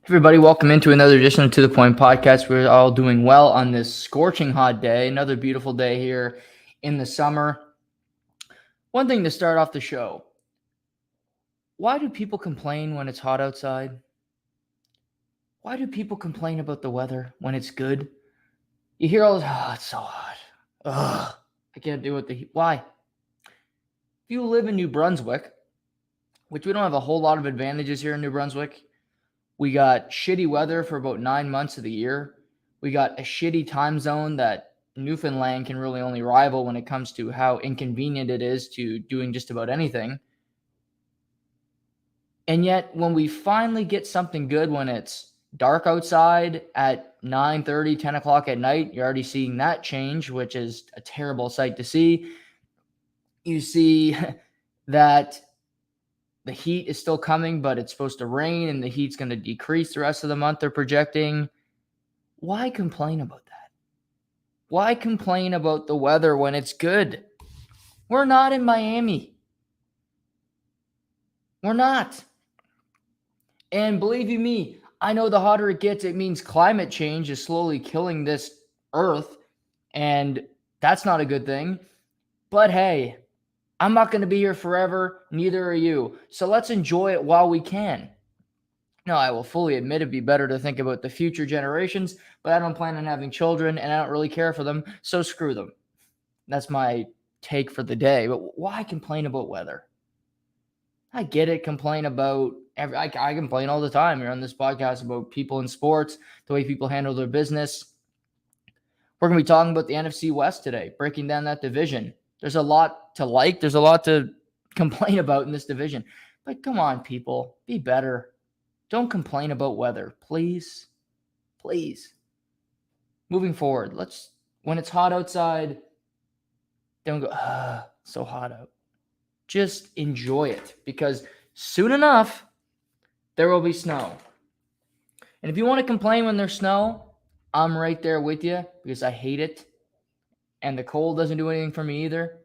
Everybody, welcome into another edition of To The Point podcast. We're all doing well on this scorching hot day, another beautiful day here in the summer. One thing to start off the show. Why do people complain when it's hot outside? Why do people complain about the weather when it's good? You hear all this, it's so hot. I can't deal with the heat. Why? If you live in New Brunswick, which we don't have a whole lot of advantages here in New Brunswick, we got shitty weather for about 9 months of the year. We got a shitty time zone that Newfoundland can really only rival when it comes to how inconvenient it is to doing just about anything. And yet, when we finally get something good when it's dark outside at 9:30, 10 o'clock at night, you're already seeing that change, which is a terrible sight to see. You see that the heat is still coming, but it's supposed to rain and the heat's going to decrease the rest of the month they're projecting. Why complain about that? Why complain about the weather when it's good? We're not in Miami. We're not. And believe you me, I know the hotter it gets, it means climate change is slowly killing this earth, and that's not a good thing. But hey, I'm not going to be here forever, neither are you. So let's enjoy it while we can. Now, I will fully admit it'd be better to think about the future generations, but I don't plan on having children, and I don't really care for them, so screw them. That's my take for the day. But why complain about weather? I get it, complain about I complain all the time here on this podcast about people in sports, the way people handle their business. We're going to be talking about the NFC West today, breaking down that division. There's a lot to like. There's a lot to complain about in this division. But come on, people. Be better. Don't complain about weather. Please. Please. Moving forward, when it's hot outside, don't go, so hot out. Just enjoy it, because soon enough, there will be snow. And if you want to complain when there's snow, I'm right there with you, because I hate it. And the cold doesn't do anything for me either.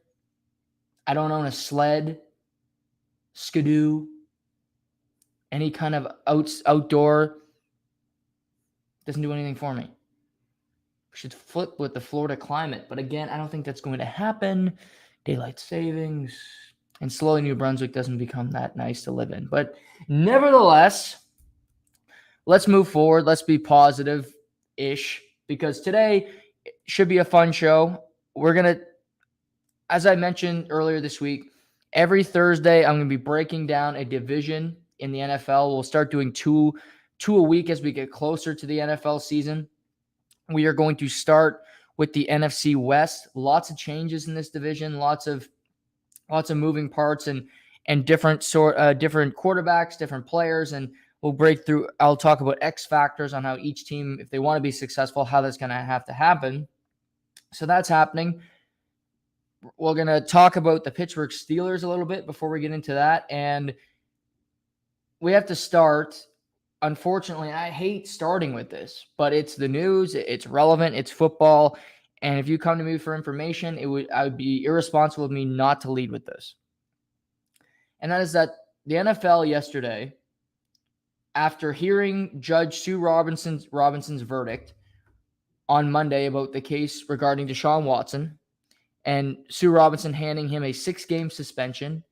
I don't own a sled, skidoo, any kind of outdoor. Doesn't do anything for me. We should flip with the Florida climate. But again, I don't think that's going to happen. Daylight savings. And slowly New Brunswick doesn't become that nice to live in. But nevertheless, let's move forward. Let's be positive-ish, because today should be a fun show. We're going to, as I mentioned earlier this week, every Thursday I'm going to be breaking down a division in the NFL. We'll start doing two a week as we get closer to the NFL season. We are going to start with the NFC West. Lots of changes in this division, lots of moving parts and different quarterbacks, different players, and we'll break through. I'll talk about X factors on how each team, if they want to be successful, how that's going to have to happen. So that's happening. We're going to talk about the Pittsburgh Steelers a little bit before we get into that. And we have to start. Unfortunately, I hate starting with this, but it's the news. It's relevant. It's football. And if you come to me for information, I would be irresponsible of me not to lead with this. And that is that the NFL yesterday, after hearing Judge Sue Robinson's verdict on Monday about the case regarding Deshaun Watson, and Sue Robinson handing him a 6-game suspension,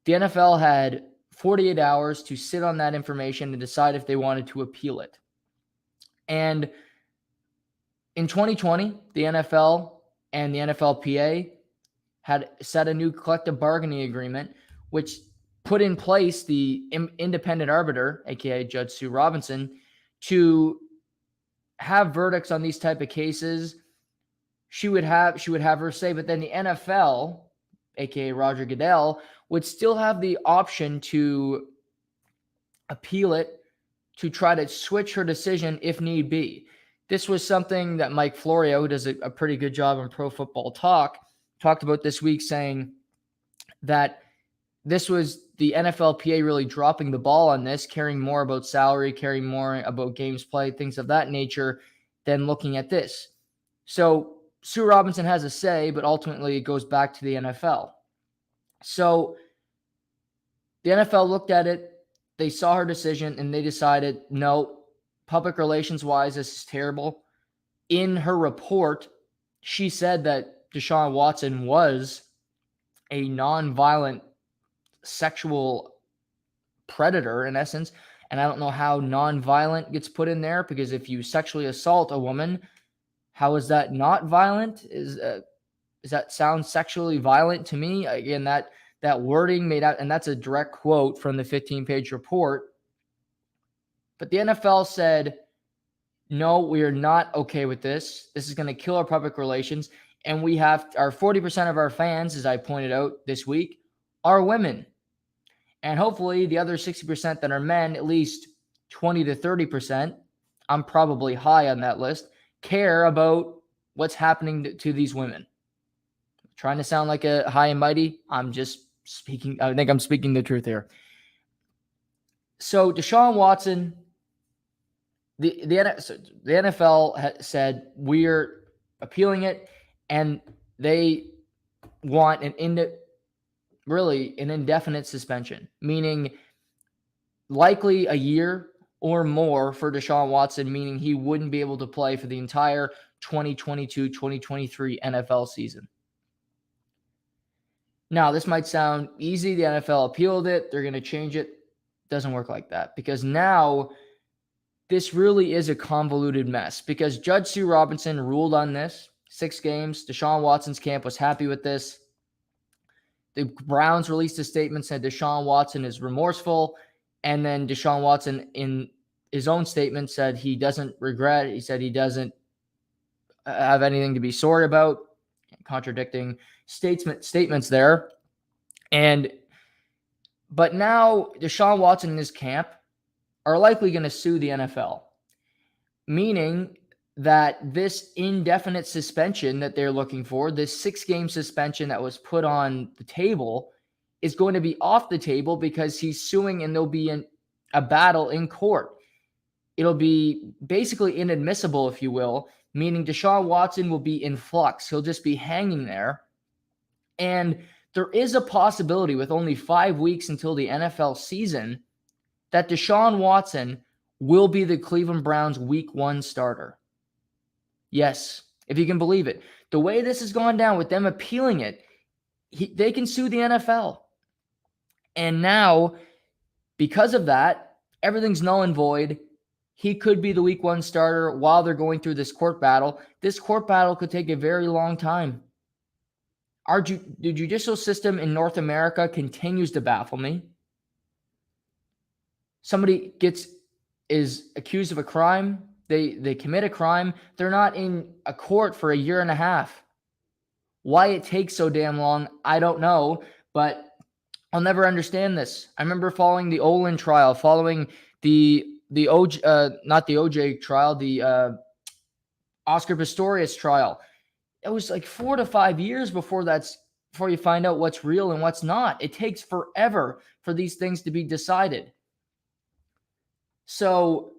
the NFL had 48 hours to sit on that information and decide if they wanted to appeal it. And in 2020, the NFL and the NFLPA had set a new collective bargaining agreement, which put in place the independent arbiter, aka Judge Sue Robinson, to have verdicts on these type of cases. She would have her say, but then the NFL, aka Roger Goodell, would still have the option to appeal it, to try to switch her decision if need be. This was something that Mike Florio, who does a pretty good job on Pro Football Talk, talked about this week, saying that this was the NFLPA really dropping the ball on this, caring more about salary, caring more about games played, things of that nature, than looking at this. So Sue Robinson has a say, but ultimately it goes back to the NFL. So the NFL looked at it, they saw her decision and they decided, no, public relations wise, this is terrible. In her report, she said that Deshaun Watson was a nonviolent sexual predator in essence. And I don't know how nonviolent gets put in there, because if you sexually assault a woman, how is that not violent? Does that sound sexually violent to me? Again, that wording made out, and that's a direct quote from the 15-page report. But the NFL said, no, we are not okay with this. This is going to kill our public relations. And we have our 40% of our fans, as I pointed out this week, are women. And hopefully the other 60% that are men, at least 20 to 30%, I'm probably high on that list, care about what's happening to these women. Trying to sound like a high and mighty. I think I'm speaking the truth here. So Deshaun Watson, the NFL said we're appealing it, and they want an indefinite suspension, meaning likely a year or more for Deshaun Watson, meaning he wouldn't be able to play for the entire 2022-2023 NFL season. Now, this might sound easy. The NFL appealed it. They're going to change it. Doesn't work like that, because now this really is a convoluted mess, because Judge Sue Robinson ruled on this 6 games. Deshaun Watson's camp was happy with this. The Browns released a statement, said Deshaun Watson is remorseful. And then Deshaun Watson, in his own statement, said he doesn't regret. He said he doesn't have anything to be sorry about, contradicting statements there. But now Deshaun Watson and his camp are likely going to sue the NFL, meaning that this indefinite suspension that they're looking for, this 6-game suspension that was put on the table, is going to be off the table because he's suing, and there'll be a battle in court. It'll be basically inadmissible, if you will, meaning Deshaun Watson will be in flux. He'll just be hanging there. And there is a possibility, with only 5 weeks until the NFL season, that Deshaun Watson will be the Cleveland Browns Week 1 starter. Yes, if you can believe it. The way this has gone down with them appealing it, they can sue the NFL. And now, because of that, everything's null and void. He could be the Week 1 starter while they're going through this court battle. This court battle could take a very long time. The judicial system in North America continues to baffle me. Somebody is accused of a crime. They commit a crime. They're not in a court for a year and a half. Why it takes so damn long, I don't know, but I'll never understand this. I remember following the Olin trial, following the OJ trial, the Oscar Pistorius trial. It was like 4 to 5 years before you find out what's real and what's not. It takes forever for these things to be decided. So,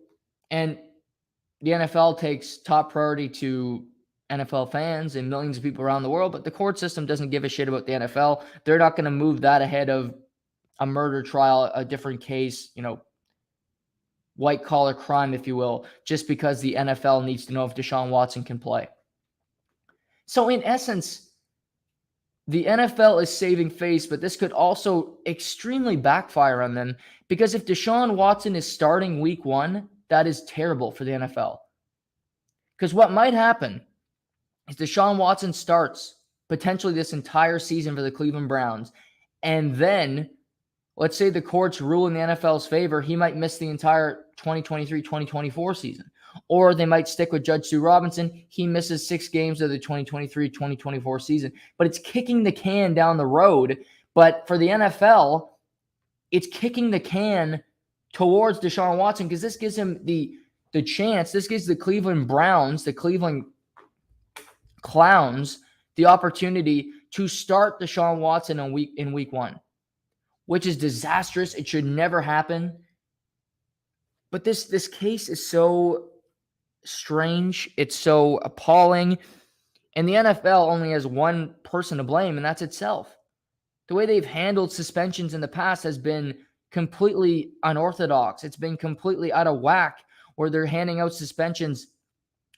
and the NFL takes top priority to NFL fans and millions of people around the world, but the court system doesn't give a shit about the NFL. They're not going to move that ahead of a murder trial, a different case, white collar crime, if you will, just because the NFL needs to know if Deshaun Watson can play. So in essence, the NFL is saving face, but this could also extremely backfire on them, because if Deshaun Watson is starting Week 1, that is terrible for the NFL. Because what might happen is Deshaun Watson starts potentially this entire season for the Cleveland Browns, and then let's say the courts rule in the NFL's favor, he might miss the entire 2023-2024 season. Or they might stick with Judge Sue Robinson. He misses 6 games of the 2023-2024 season. But it's kicking the can down the road. But for the NFL, it's kicking the can towards Deshaun Watson, because this gives him the chance. This gives the Cleveland Browns, the Cleveland Clowns, the opportunity to start Deshaun Watson in week 1, which is disastrous. It should never happen. But this case is so strange. It's so appalling. And the NFL only has one person to blame, and that's itself. The way they've handled suspensions in the past has been completely unorthodox. It's been completely out of whack, where they're handing out suspensions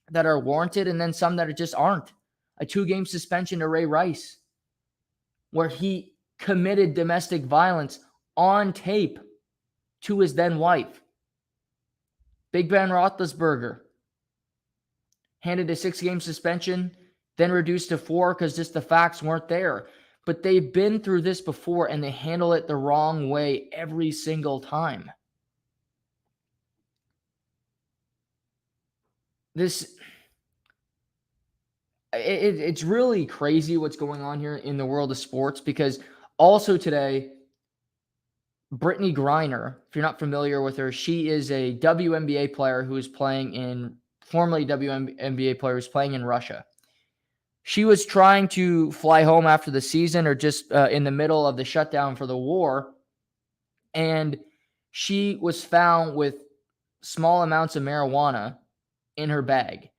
that are warranted and then some that just aren't. A 2-game suspension to Ray Rice, where he committed domestic violence on tape to his then wife. Big Ben Roethlisberger handed a 6-game suspension, then reduced to 4 because just the facts weren't there. But they've been through this before, and they handle it the wrong way every single time. It's really crazy what's going on here in the world of sports, because also today, Brittany Griner, if you're not familiar with her, she is a WNBA player who is playing in, formerly WNBA player who's playing in Russia. She was trying to fly home after the season, or just in the middle of the shutdown for the war, and she was found with small amounts of marijuana in her bag.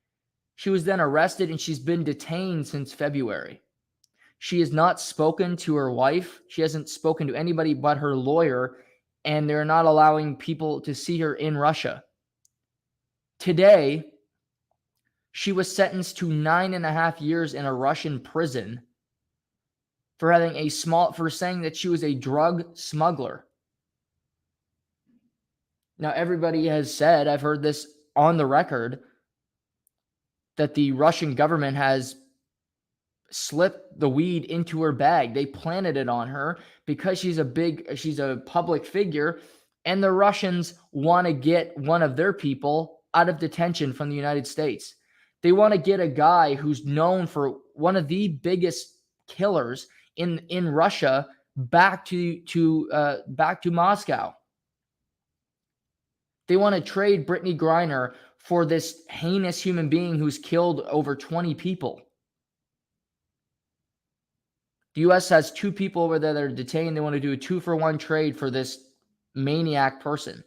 She was then arrested, and she's been detained since February. She has not spoken to her wife. She hasn't spoken to anybody but her lawyer, and they're not allowing people to see her in Russia. Today, she was sentenced to 9.5 years in a Russian prison for saying that she was a drug smuggler. Now, everybody has said, I've heard this on the record, that the Russian government has slipped the weed into her bag. They planted it on her because she's a public figure, and the Russians want to get one of their people out of detention from the United States. They want to get a guy who's known for one of the biggest killers in Russia back to Moscow. They want to trade Brittany Griner for this heinous human being who's killed over 20 people. The U.S. has 2 people over there that are detained. They want to do a 2-for-1 trade for this maniac person.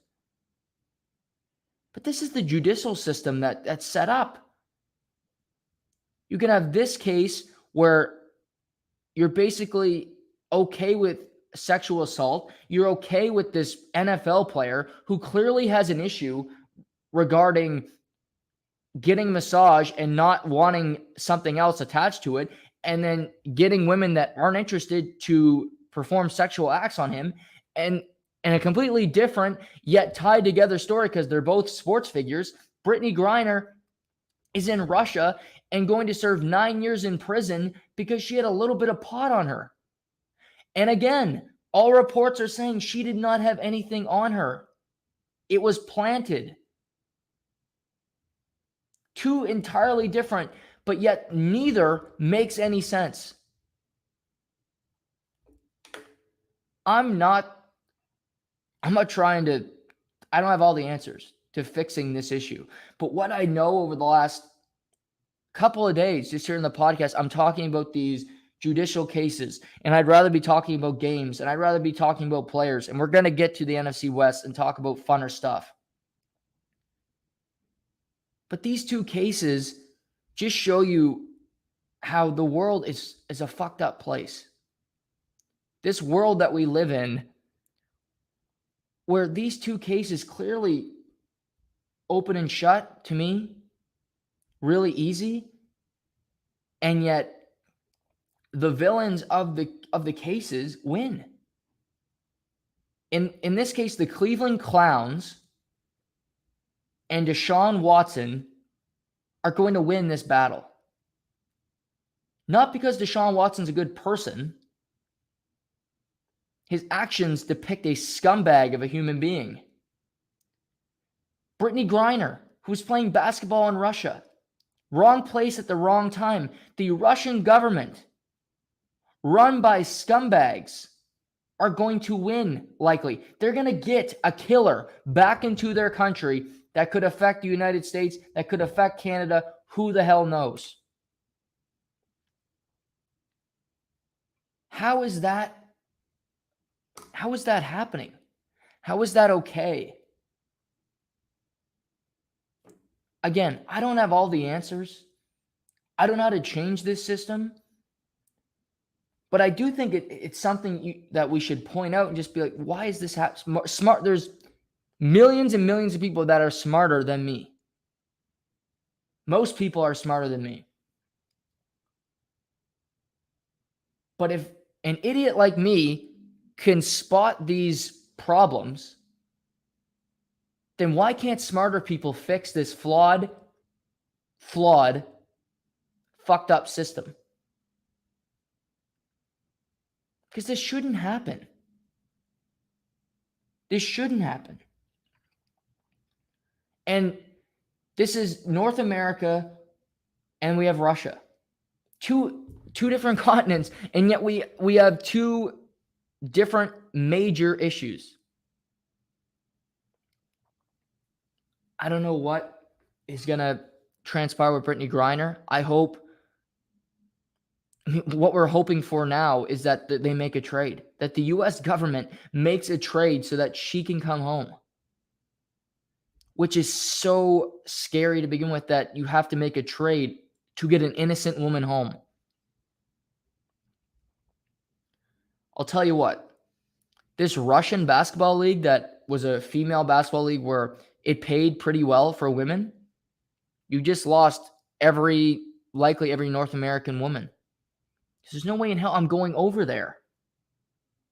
But this is the judicial system that's set up. You can have this case where you're basically okay with sexual assault. You're okay with this NFL player who clearly has an issue regarding getting a massage and not wanting something else attached to it, and then getting women that aren't interested to perform sexual acts on him, and a completely different yet tied together story, because they're both sports figures. Brittany Griner is in Russia and going to serve 9 years in prison because she had a little bit of pot on her. And again, all reports are saying she did not have anything on her. It was planted. 2 entirely different, but yet neither makes any sense. I'm not trying to, I don't have all the answers to fixing this issue. But what I know over the last couple of days, just here in the podcast, I'm talking about these judicial cases, and I'd rather be talking about games, and I'd rather be talking about players. And we're going to get to the NFC West and talk about funner stuff. But these 2 cases just show you how the world is a fucked up place. This world that we live in, where these 2 cases clearly open and shut, to me, really easy, and yet the villains of the cases win. In this case, the Cleveland Clowns and Deshaun Watson are going to win this battle. Not because Deshaun Watson's a good person. His actions depict a scumbag of a human being. Brittany Griner, who's playing basketball in Russia. Wrong place at the wrong time. The Russian government, run by scumbags, are going to win, likely. They're going to get a killer back into their country that could affect the United States, that could affect Canada. Who the hell knows? How is that happening? How is that okay? Again, I don't have all the answers. I don't know how to change this system. But I do think it's something that we should point out and just be like, why is this smart? There's millions and millions of people that are smarter than me. Most people are smarter than me. But if an idiot like me can spot these problems, then why can't smarter people fix this flawed, fucked up system? Because this shouldn't happen. This shouldn't happen. And this is North America, and we have Russia. Two different continents, and yet we have two different major issues. I don't know what is going to transpire with Brittany Griner. What we're hoping for now is that they make a trade, that the U.S. government makes a trade so that she can come home, which is so scary to begin with, that you have to make a trade to get an innocent woman home. I'll tell you what, this Russian basketball league that was a female basketball league where it paid pretty well for women, you just lost likely every North American woman. There's no way in hell I'm going over there.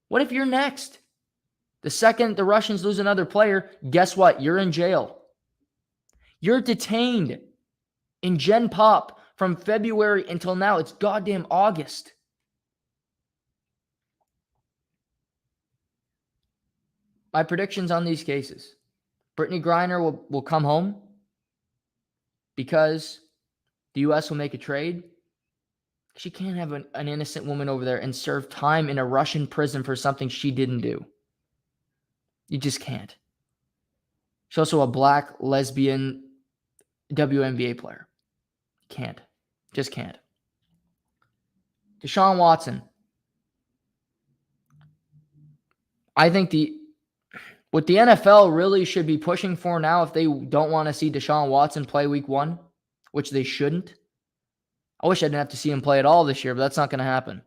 What if you're next? The second the Russians lose another player, guess what? You're in jail. You're detained in Gen Pop from February until now. It's goddamn August. My predictions on these cases. Brittany Griner will come home because the U.S. will make a trade. She can't have an innocent woman over there and serve time in a Russian prison for something she didn't do. You just can't. She's also a black lesbian WNBA player. Can't. Just can't. Deshaun Watson. I think what the NFL really should be pushing for now, if they don't want to see Deshaun Watson play week 1, which they shouldn't. I wish I didn't have to see him play at all this year, but that's not going to happen.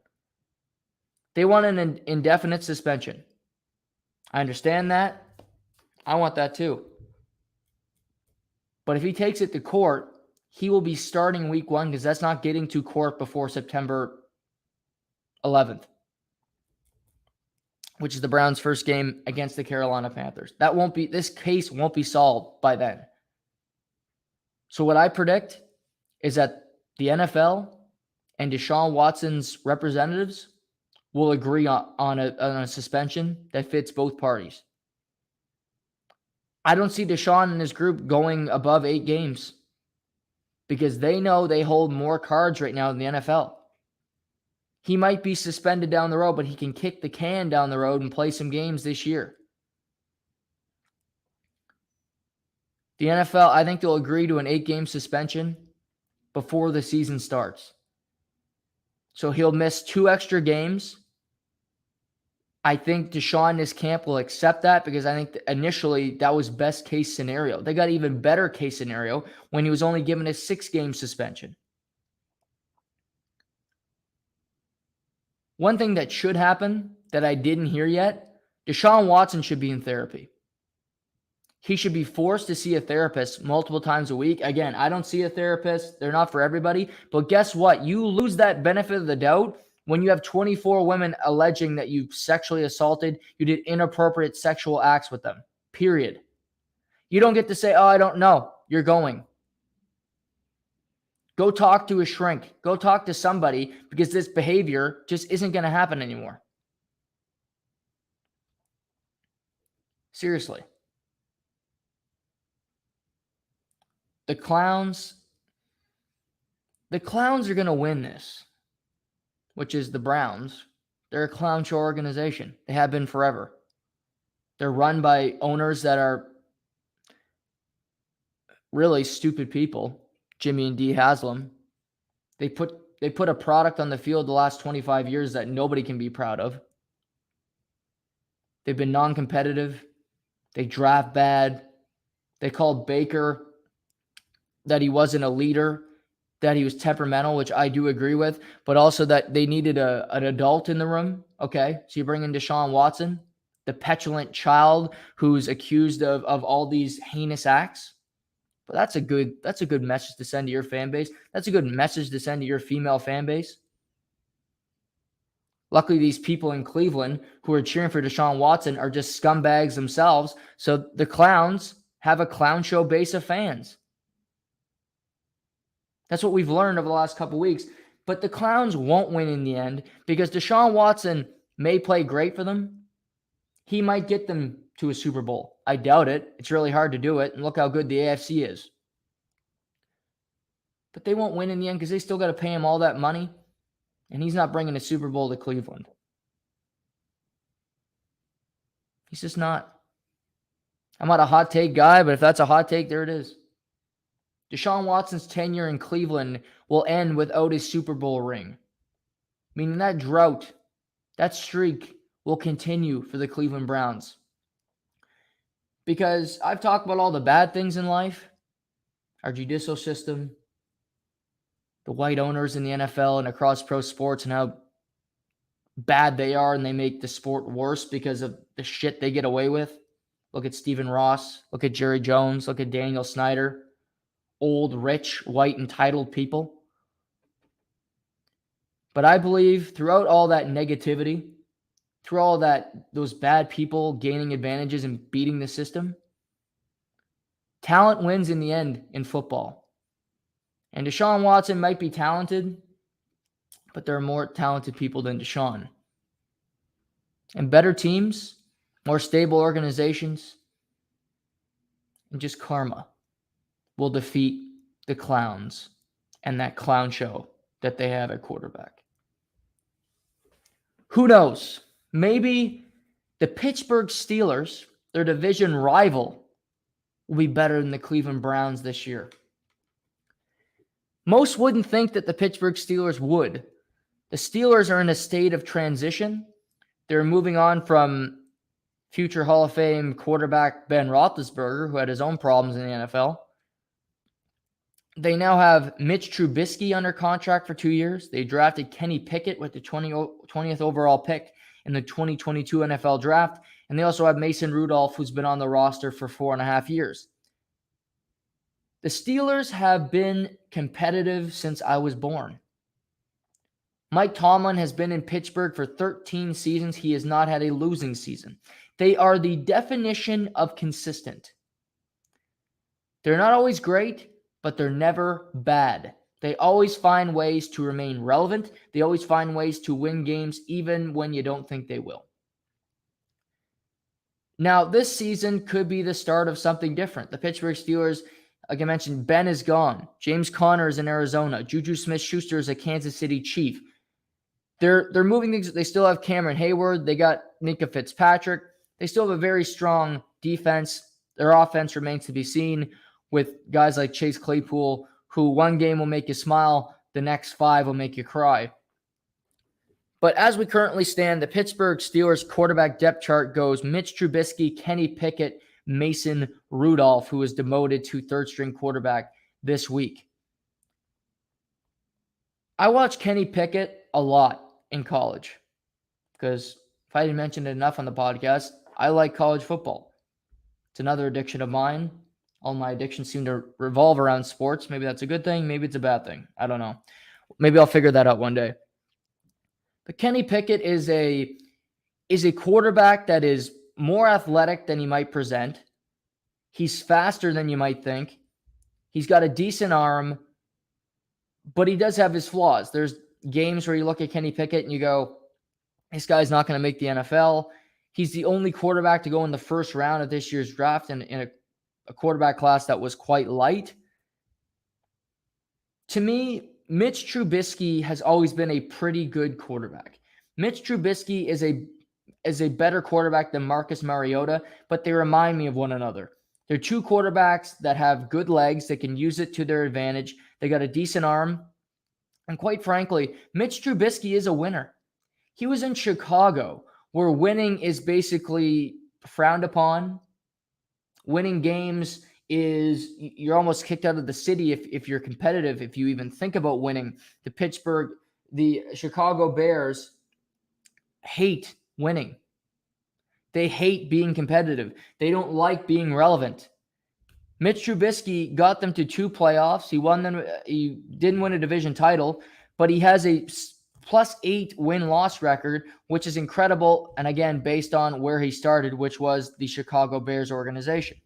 They want an indefinite suspension. I understand that. I want that too. But if he takes it to court, he will be starting week 1 because that's not getting to court before September 11th, which is the Browns' first game against the Carolina Panthers. This case won't be solved by then. So what I predict is that the NFL and Deshaun Watson's representatives will agree on a suspension that fits both parties. I don't see Deshaun and his group going above 8 games because they know they hold more cards right now than the NFL. He might be suspended down the road, but he can kick the can down the road and play some games this year. The NFL, I think they'll agree to an 8-game suspension before the season starts. So he'll miss 2 extra games. I think Deshaun and his camp will accept that because I think initially that was best case scenario. They got even better case scenario when he was only given a 6-game suspension. One thing that should happen that I didn't hear yet, Deshaun Watson should be in therapy. He should be forced to see a therapist multiple times a week. Again, I don't see a therapist. They're not for everybody. But guess what? You lose that benefit of the doubt when you have 24 women alleging that you sexually assaulted, you did inappropriate sexual acts with them. Period. You don't get to say, oh, I don't know. You're going. Go talk to a shrink. Go talk to somebody because this behavior just isn't going to happen anymore. Seriously. The clowns are going to win this, which is the Browns. They're a clown show organization. They have been forever. They're run by owners that are really stupid people. Jimmy and Dee Haslam. They put a product on the field the last 25 years that nobody can be proud of. They've been non-competitive. They draft bad. They called Baker that he wasn't a leader that he was temperamental, which I do agree with, but also that they needed an adult in the room. Okay, so you bring in Deshaun Watson, the petulant child who's accused of all these heinous acts. But that's a good message to send to your fan base. That's a good message to send to your female fan base. Luckily, these people in Cleveland who are cheering for Deshaun Watson are just scumbags themselves. So the clowns have a clown show base of fans. That's what we've learned over the last couple weeks. But the clowns won't win in the end because Deshaun Watson may play great for them. He might get them to a Super Bowl. I doubt it. It's really hard to do it. And look how good the AFC is. But they won't win in the end because they still got to pay him all that money. And he's not bringing a Super Bowl to Cleveland. He's just not. I'm not a hot take guy, but if that's a hot take, there it is. Deshaun Watson's tenure in Cleveland will end without his Super Bowl ring. Meaning that drought, that streak will continue for the Cleveland Browns. Because I've talked about all the bad things in life, our judicial system, the white owners in the NFL and across pro sports and how bad they are and they make the sport worse because of the shit they get away with. Look at Stephen Ross. Look at Jerry Jones. Look at Daniel Snyder. Old, rich, white, entitled people. But I believe throughout all that negativity, through all those bad people gaining advantages and beating the system, talent wins in the end in football. And Deshaun Watson might be talented, but there are more talented people than Deshaun. And better teams, more stable organizations, and just karma will defeat the clowns and that clown show that they have at quarterback. Who knows? Maybe the Pittsburgh Steelers, their division rival, will be better than the Cleveland Browns this year. Most wouldn't think that the Pittsburgh Steelers would. The Steelers are in a state of transition. They're moving on from future Hall of Fame quarterback Ben Roethlisberger, who had his own problems in the NFL. They now have Mitch Trubisky under contract for 2 years. They drafted Kenny Pickett with the 20th overall pick in the 2022 NFL draft. And they also have Mason Rudolph, who's been on the roster for 4.5 years. The Steelers have been competitive since I was born. Mike Tomlin has been in Pittsburgh for 13 seasons. He has not had a losing season. They are the definition of consistent. They're not always great, but they're never bad. They always find ways to remain relevant. They always find ways to win games even when you don't think they will. Now, this season could be the start of something different. The Pittsburgh Steelers, like I mentioned, Ben is gone. James Conner is in Arizona. Juju Smith-Schuster is a Kansas City Chief. They're moving things. They still have Cameron Hayward. They got Minka Fitzpatrick. They still have a very strong defense. Their offense remains to be seen with guys like Chase Claypool, who one game will make you smile, the next 5 will make you cry. But as we currently stand, the Pittsburgh Steelers quarterback depth chart goes Mitch Trubisky, Kenny Pickett, Mason Rudolph, who was demoted to third-string quarterback this week. I watched Kenny Pickett a lot in college because if I didn't mention it enough on the podcast, I like college football. It's another addiction of mine. All my addictions seem to revolve around sports. Maybe that's a good thing. Maybe it's a bad thing. I don't know. Maybe I'll figure that out one day. But Kenny Pickett is a quarterback that is more athletic than he might present. He's faster than you might think. He's got a decent arm, but he does have his flaws. There's games where you look at Kenny Pickett and you go, this guy's not going to make the NFL. He's the only quarterback to go in the first round of this year's draft in a quarterback class that was quite light. To me, Mitch Trubisky has always been a pretty good quarterback. Mitch Trubisky is a better quarterback than Marcus Mariota, but they remind me of one another. They're two quarterbacks that have good legs. They can use it to their advantage. They got a decent arm. And quite frankly, Mitch Trubisky is a winner. He was in Chicago, where winning is basically frowned upon. Winning games is you're almost kicked out of the city if you're competitive, if you even think about winning. The Chicago Bears hate winning. They hate being competitive. They don't like being relevant. Mitch Trubisky got them to 2 playoffs. He didn't win a division title, but he has a +8 win-loss record, which is incredible. And again, based on where he started, which was the Chicago Bears organization.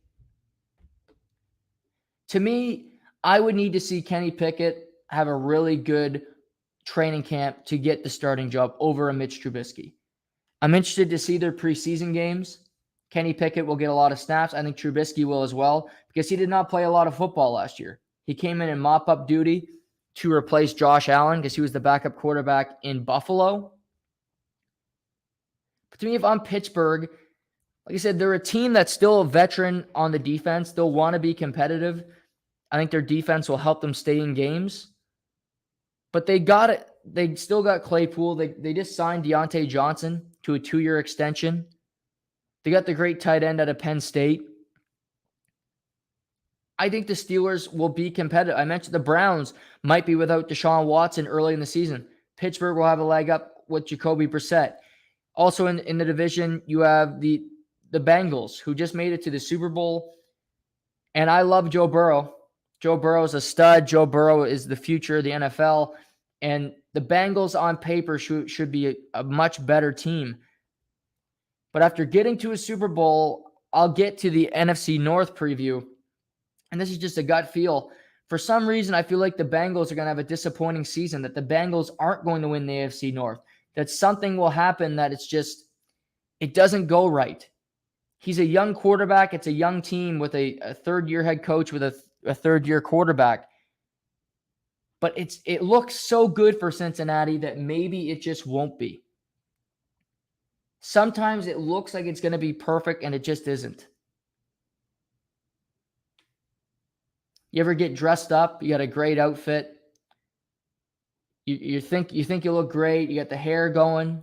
To me, I would need to see Kenny Pickett have a really good training camp to get the starting job over a Mitch Trubisky. I'm interested to see their preseason games. Kenny Pickett will get a lot of snaps. I think Trubisky will as well, because he did not play a lot of football last year. He came in mop-up duty to replace Josh Allen because he was the backup quarterback in Buffalo. But to me, if I'm Pittsburgh, like I said, they're a team that's still a veteran on the defense. They'll want to be competitive. I think their defense will help them stay in games. But they got it. They still got Claypool. They just signed Deontay Johnson to a 2-year extension. They got the great tight end out of Penn State. I think the Steelers will be competitive. I mentioned the Browns might be without Deshaun Watson early in the season. Pittsburgh will have a leg up with Jacoby Brissett. Also in the division, you have the Bengals, who just made it to the Super Bowl. And I love Joe Burrow. Joe Burrow is a stud. Joe Burrow is the future of the NFL. And the Bengals on paper should be a much better team. But after getting to a Super Bowl, I'll get to the NFC North preview. And this is just a gut feel. For some reason, I feel like the Bengals are going to have a disappointing season, that the Bengals aren't going to win the AFC North, that something will happen, that it doesn't go right. He's a young quarterback. It's a young team with a third-year head coach with a third-year quarterback. But it looks so good for Cincinnati that maybe it just won't be. Sometimes it looks like it's going to be perfect, and it just isn't. You ever get dressed up? You got a great outfit. You think you look great. You got the hair going,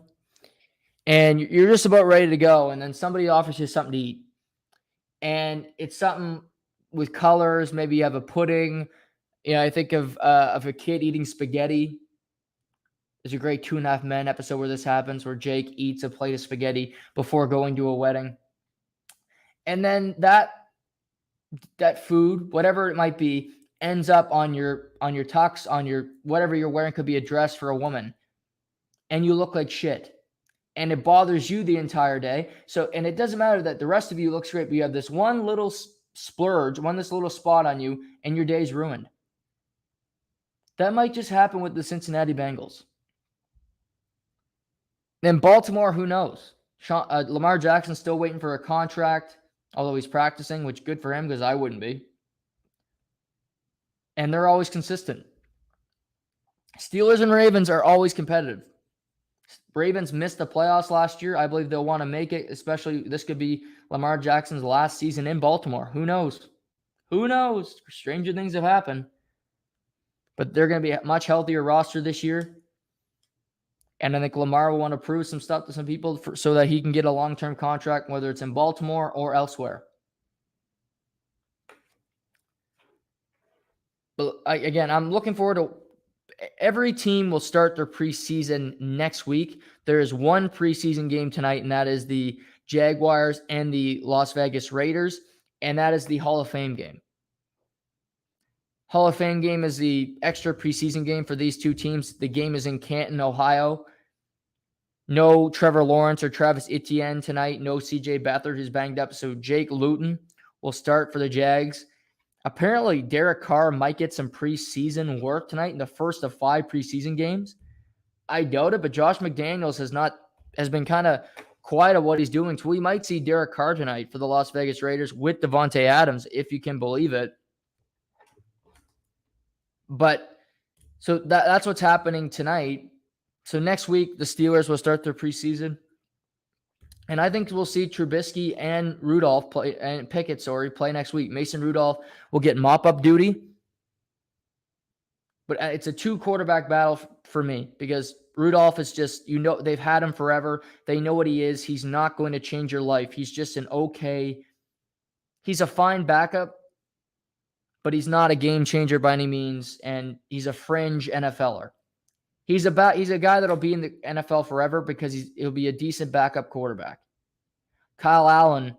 and you're just about ready to go. And then somebody offers you something to eat, and it's something with colors. Maybe you have a pudding. I think of a kid eating spaghetti. There's a great 2.5 Men episode where this happens, where Jake eats a plate of spaghetti before going to a wedding, and then that food, whatever it might be, ends up on your tux, on your whatever you're wearing. Could be a dress for a woman, and you look like shit, and it bothers you the entire day. And it doesn't matter that the rest of you looks great, but you have this one little splurge, this little spot on you, and your day's ruined. That might just happen with the Cincinnati Bengals. Then Baltimore, who knows? Lamar Jackson's still waiting for a contract, although he's practicing, which good for him because I wouldn't be. And they're always consistent. Steelers and Ravens are always competitive. Ravens missed the playoffs last year. I believe they'll want to make it, especially this could be Lamar Jackson's last season in Baltimore. Who knows? Who knows? Stranger things have happened. But they're going to be a much healthier roster this year. And I think Lamar will want to prove some stuff to some people so that he can get a long-term contract, whether it's in Baltimore or elsewhere. But again, I'm looking forward to every team will start their preseason next week. There is one preseason game tonight, and that is the Jaguars and the Las Vegas Raiders, and that is the Hall of Fame game. Hall of Fame game is the extra preseason game for these two teams. The game is in Canton, Ohio. No Trevor Lawrence or Travis Etienne tonight. No CJ Beathard, who's banged up. So Jake Luton will start for the Jags. Apparently, Derek Carr might get some preseason work tonight in the first of 5 preseason games. I doubt it, but Josh McDaniels has been kind of quiet of what he's doing. So we might see Derek Carr tonight for the Las Vegas Raiders with Devontae Adams, if you can believe it. But so that's what's happening tonight. So next week, the Steelers will start their preseason. And I think we'll see Trubisky and Pickett play next week. Mason Rudolph will get mop-up duty. But it's a 2-quarterback battle for me because Rudolph is just, they've had him forever. They know what he is. He's not going to change your life. He's just he's a fine backup. but he's not a game changer by any means, and he's a fringe NFLer. He's a guy that'll be in the NFL forever because he'll be a decent backup quarterback. Kyle Allen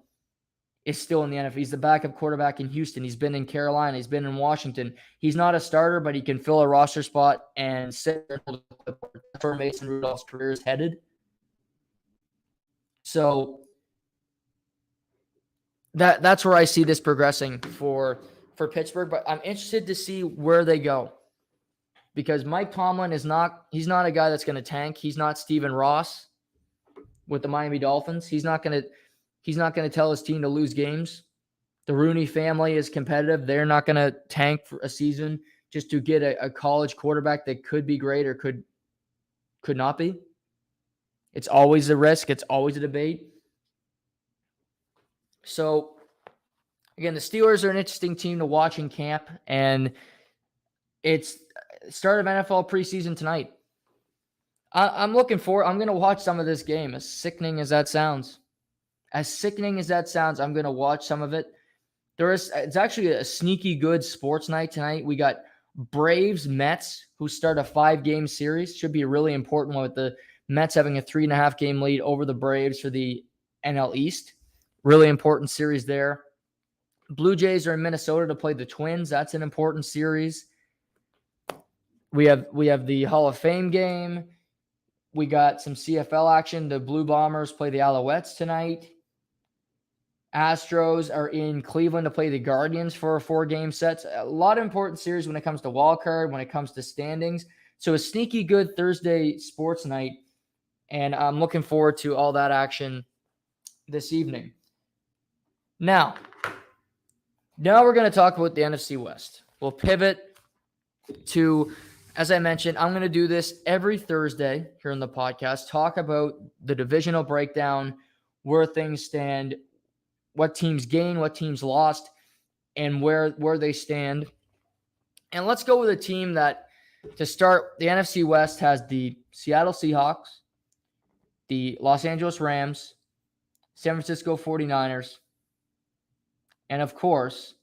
is still in the NFL. He's the backup quarterback in Houston. He's been in Carolina. He's been in Washington. He's not a starter, but he can fill a roster spot and sit there and hold the clipboard. That's where Mason Rudolph's career is headed. So that's where I see this progressing for Pittsburgh, but I'm interested to see where they go. Because Mike Tomlin he's not a guy that's going to tank. He's not Stephen Ross with the Miami Dolphins. He's not going to tell his team to lose games. The Rooney family is competitive. They're not going to tank for a season just to get a college quarterback that could be great or could not be. It's always a risk. It's always a debate. So, again, the Steelers are an interesting team to watch in camp, and it's start of NFL preseason tonight. I'm looking forward. I'm going to watch some of this game, as sickening as that sounds. I'm going to watch some of it. It's actually a sneaky good sports night tonight. We got Braves-Mets, who start a 5-game series. Should be a really important one with the Mets having a 3.5-game lead over the Braves for the NL East. Really important series there. Blue Jays are in Minnesota to play the Twins. That's an important series. We have the Hall of Fame game. We got some CFL action. The Blue Bombers play the Alouettes tonight. Astros are in Cleveland to play the Guardians for a 4-game set. A lot of important series when it comes to wild card, when it comes to standings. So a sneaky good Thursday sports night, and I'm looking forward to all that action this evening. Now we're going to talk about the NFC West. We'll pivot to, as I mentioned, I'm going to do this every Thursday here on the podcast, talk about the divisional breakdown, where things stand, what teams gained, what teams lost, and where they stand. And let's go with a team that, to start, the NFC West has the Seattle Seahawks, the Los Angeles Rams, San Francisco 49ers, and of course,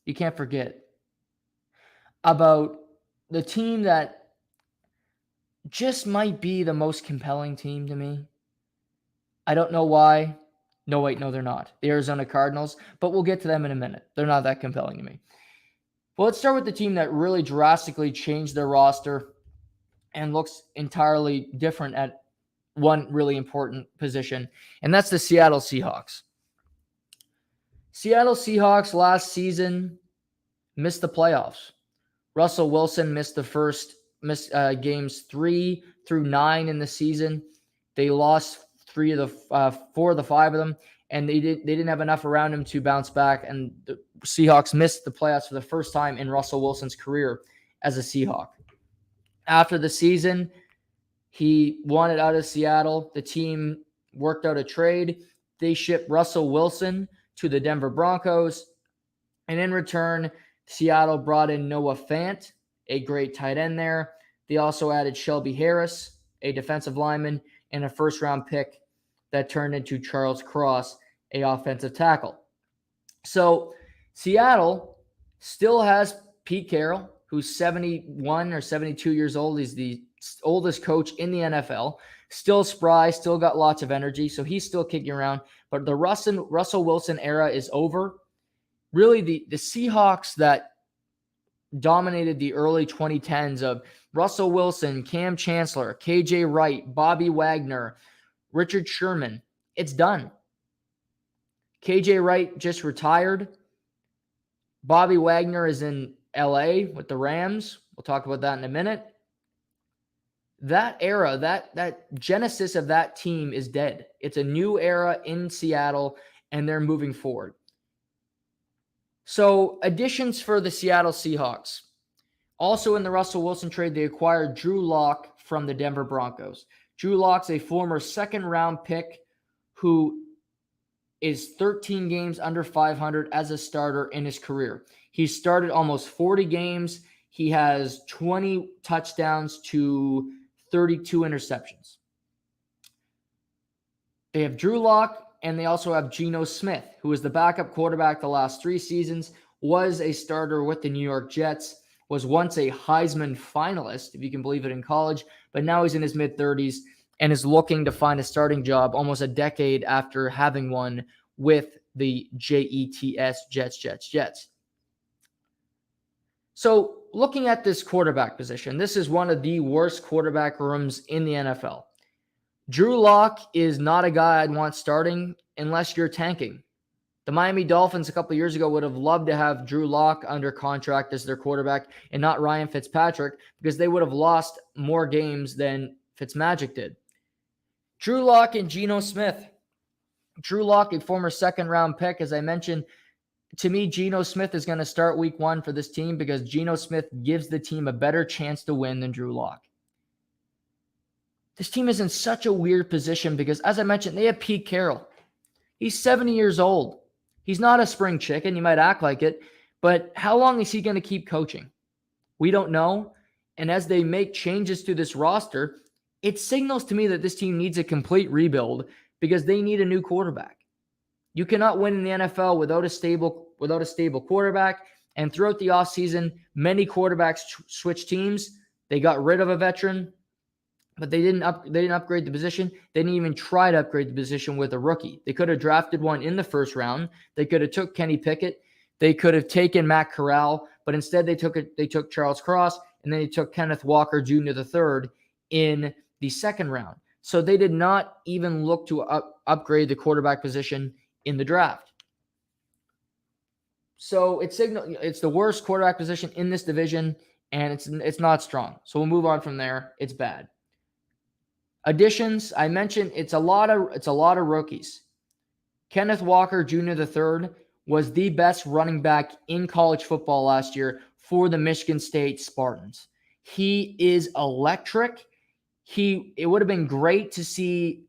you can't forget about the team that just might be the most compelling team to me. I don't know why. No, wait, no, they're not. The Arizona Cardinals, but we'll get to them in a minute. They're not that compelling to me. Well, let's start with the team that really drastically changed their roster and looks entirely different at one really important position, and that's the Seattle Seahawks. Seattle Seahawks last season missed the playoffs. Russell Wilson missed games 3 through 9 in the season. They lost 4 of the 5 of them, and they didn't have enough around him to bounce back. And the Seahawks missed the playoffs for the first time in Russell Wilson's career as a Seahawk. After the season, he wanted out of Seattle. The team worked out a trade. They shipped Russell Wilson to the Denver Broncos, and in return, Seattle brought in Noah Fant, a great tight end there. They also added Shelby Harris, a defensive lineman, and a first-round pick that turned into Charles Cross, a offensive tackle. So Seattle still has Pete Carroll, who's 71 or 72 years old. He's the oldest coach in the NFL. Still spry, still got lots of energy, so he's still kicking around. But the Russell Wilson era is over. Really, the Seahawks that dominated the early 2010s of Russell Wilson, Cam Chancellor, KJ Wright, Bobby Wagner, Richard Sherman, it's done. KJ Wright just retired. Bobby Wagner is in LA with the Rams. We'll talk about that in a minute. That era, that genesis of that team is dead. It's a new era in Seattle, and they're moving forward. So, additions for the Seattle Seahawks. Also in the Russell Wilson trade, they acquired Drew Lock from the Denver Broncos. Drew Lock's a former second-round pick who is 13 games under 500 as a starter in his career. He started almost 40 games. He has 20 touchdowns to 32 interceptions. They have Drew Lock, And they also have Geno Smith, who was the backup quarterback the last 3 seasons, was a starter with the New York Jets, was once a Heisman finalist, if you can believe it, in college, but now he's in his mid-30s and is looking to find a starting job almost a decade after having one with the Jets. So looking at this quarterback position, this is one of the worst quarterback rooms in the NFL. Drew Lock is not a guy I'd want starting unless you're tanking. The Miami Dolphins a couple of years ago would have loved to have Drew Lock under contract as their quarterback and not Ryan Fitzpatrick, because they would have lost more games than Fitzmagic did. Drew Lock and Geno Smith. Drew Lock, a former second-round pick, as I mentioned. To me, Geno Smith is going to start week 1 for this team because Geno Smith gives the team a better chance to win than Drew Lock. This team is in such a weird position because, as I mentioned, they have Pete Carroll. He's 70 years old. He's not a spring chicken. You might act like it, but how long is he going to keep coaching? We don't know. And as they make changes to this roster, it signals to me that this team needs a complete rebuild because they need a new quarterback. You cannot win in the NFL without a stable quarterback. And throughout the offseason, many quarterbacks switch teams. They got rid of a veteran, but they didn't upgrade the position. They didn't even try to upgrade the position with a rookie. They could have drafted one in the first round. They could have took Kenny Pickett. They could have taken Matt Corral, but instead they took Charles Cross, and then they took Kenneth Walker Jr. III in the second round. So they did not even look to upgrade the quarterback position in the draft. So it's the worst quarterback position in this division, and it's not strong. So we'll move on from there. It's bad. Additions, I mentioned it's a lot of rookies. Kenneth Walker Jr. III was the best running back in college football last year for the Michigan State Spartans. He is electric. It would have been great to see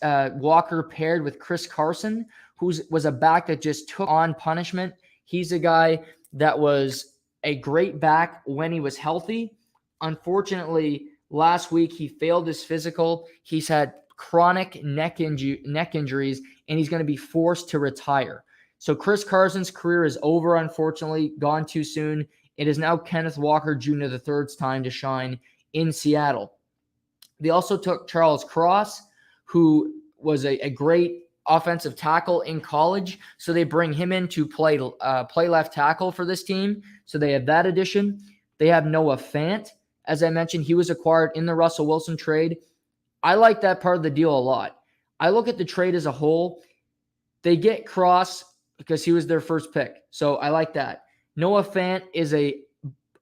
Walker paired with Chris Carson, who was a back that just took on punishment. He's a guy that was a great back when he was healthy. Unfortunately, last week he failed his physical. He's had chronic neck injuries, and he's going to be forced to retire. So Chris Carson's career is over, unfortunately, gone too soon. It is now Kenneth Walker Jr. III's time to shine in Seattle. They also took Charles Cross, who was a great offensive tackle in college. So they bring him in to play left tackle for this team. So they have that addition. They have Noah Fant. As I mentioned, he was acquired in the Russell Wilson trade. I like that part of the deal a lot. I look at the trade as a whole. They get Cross because he was their first pick. So I like that. Noah Fant is a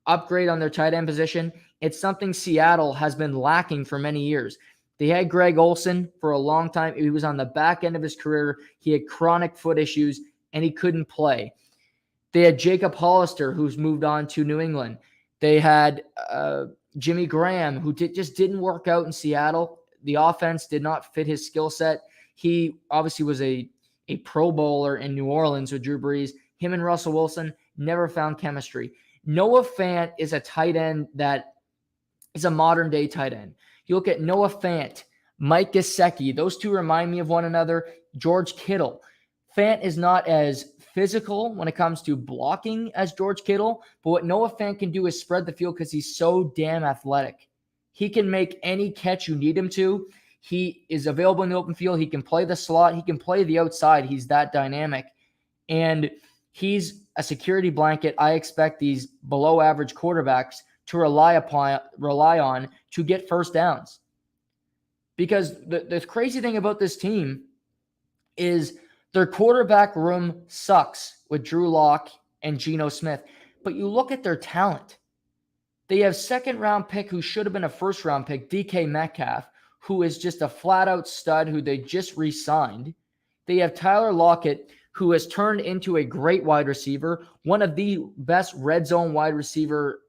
upgrade on their tight end position. It's something Seattle has been lacking for many years. They had Greg Olsen for a long time. He was on the back end of his career. He had chronic foot issues, and he couldn't play. They had Jacob Hollister, who's moved on to New England. They had Jimmy Graham, who just didn't work out in Seattle. The offense did not fit his skill set. He obviously was a Pro Bowler in New Orleans with Drew Brees. Him and Russell Wilson never found chemistry. Noah Fant is a tight end that is a modern-day tight end. You look at Noah Fant, Mike Gesicki. Those two remind me of one another. George Kittle. Fant is not as physical when it comes to blocking as George Kittle, but what Noah Fant can do is spread the field because he's so damn athletic. He can make any catch you need him to. He is available in the open field. He can play the slot. He can play the outside. He's that dynamic. And he's a security blanket I expect these below-average quarterbacks to rely on to get first downs. Because the crazy thing about this team is their quarterback room sucks with Drew Lock and Geno Smith. But you look at their talent. They have second-round pick who should have been a first-round pick, DK Metcalf, who is just a flat-out stud who they just re-signed. They have Tyler Lockett, who has turned into a great wide receiver, one of the best red zone wide receiver.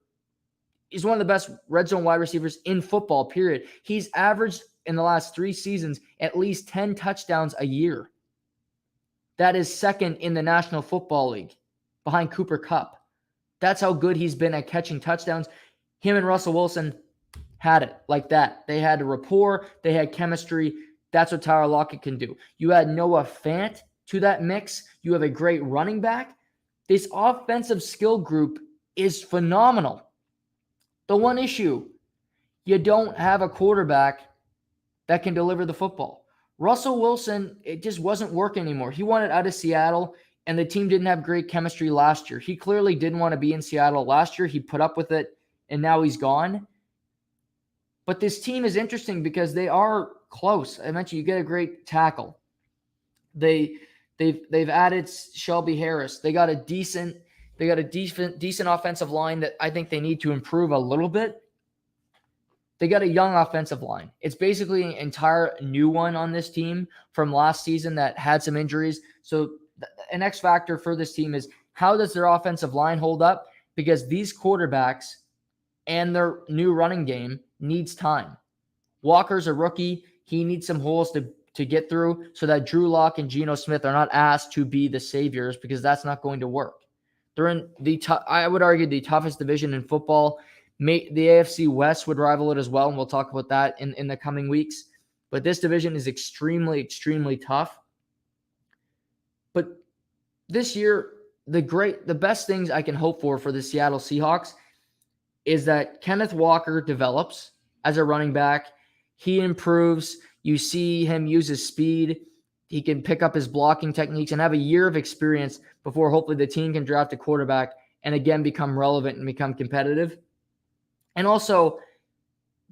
He's one of the best red zone wide receivers in football, period. He's averaged in the last 3 seasons at least 10 touchdowns a year. That is second in the National Football League behind Cooper Kupp. That's how good he's been at catching touchdowns. Him and Russell Wilson had it like that. They had a rapport. They had chemistry. That's what Tyler Lockett can do. You add Noah Fant to that mix. You have a great running back. This offensive skill group is phenomenal. The one issue, you don't have a quarterback that can deliver the football. Russell Wilson, it just wasn't working anymore. He wanted out of Seattle, and the team didn't have great chemistry last year. He clearly didn't want to be in Seattle last year. He put up with it, and now he's gone. But this team is interesting because they are close. I mentioned you get a great tackle. They've added Shelby Harris. They got a decent offensive line that I think they need to improve a little bit. They got a young offensive line. It's basically an entire new one on this team from last season that had some injuries. So an X factor for this team is how does their offensive line hold up? Because these quarterbacks and their new running game needs time. Walker's a rookie. He needs some holes to get through so that Drew Lock and Geno Smith are not asked to be the saviors, because that's not going to work. They're in I would argue the toughest division in football. The AFC West would rival it as well, and we'll talk about that in the coming weeks. But this division is extremely, extremely tough. But this year, the best things I can hope for the Seattle Seahawks is that Kenneth Walker develops as a running back. He improves. You see him use his speed. He can pick up his blocking techniques and have a year of experience before hopefully the team can draft a quarterback and again become relevant and become competitive. And also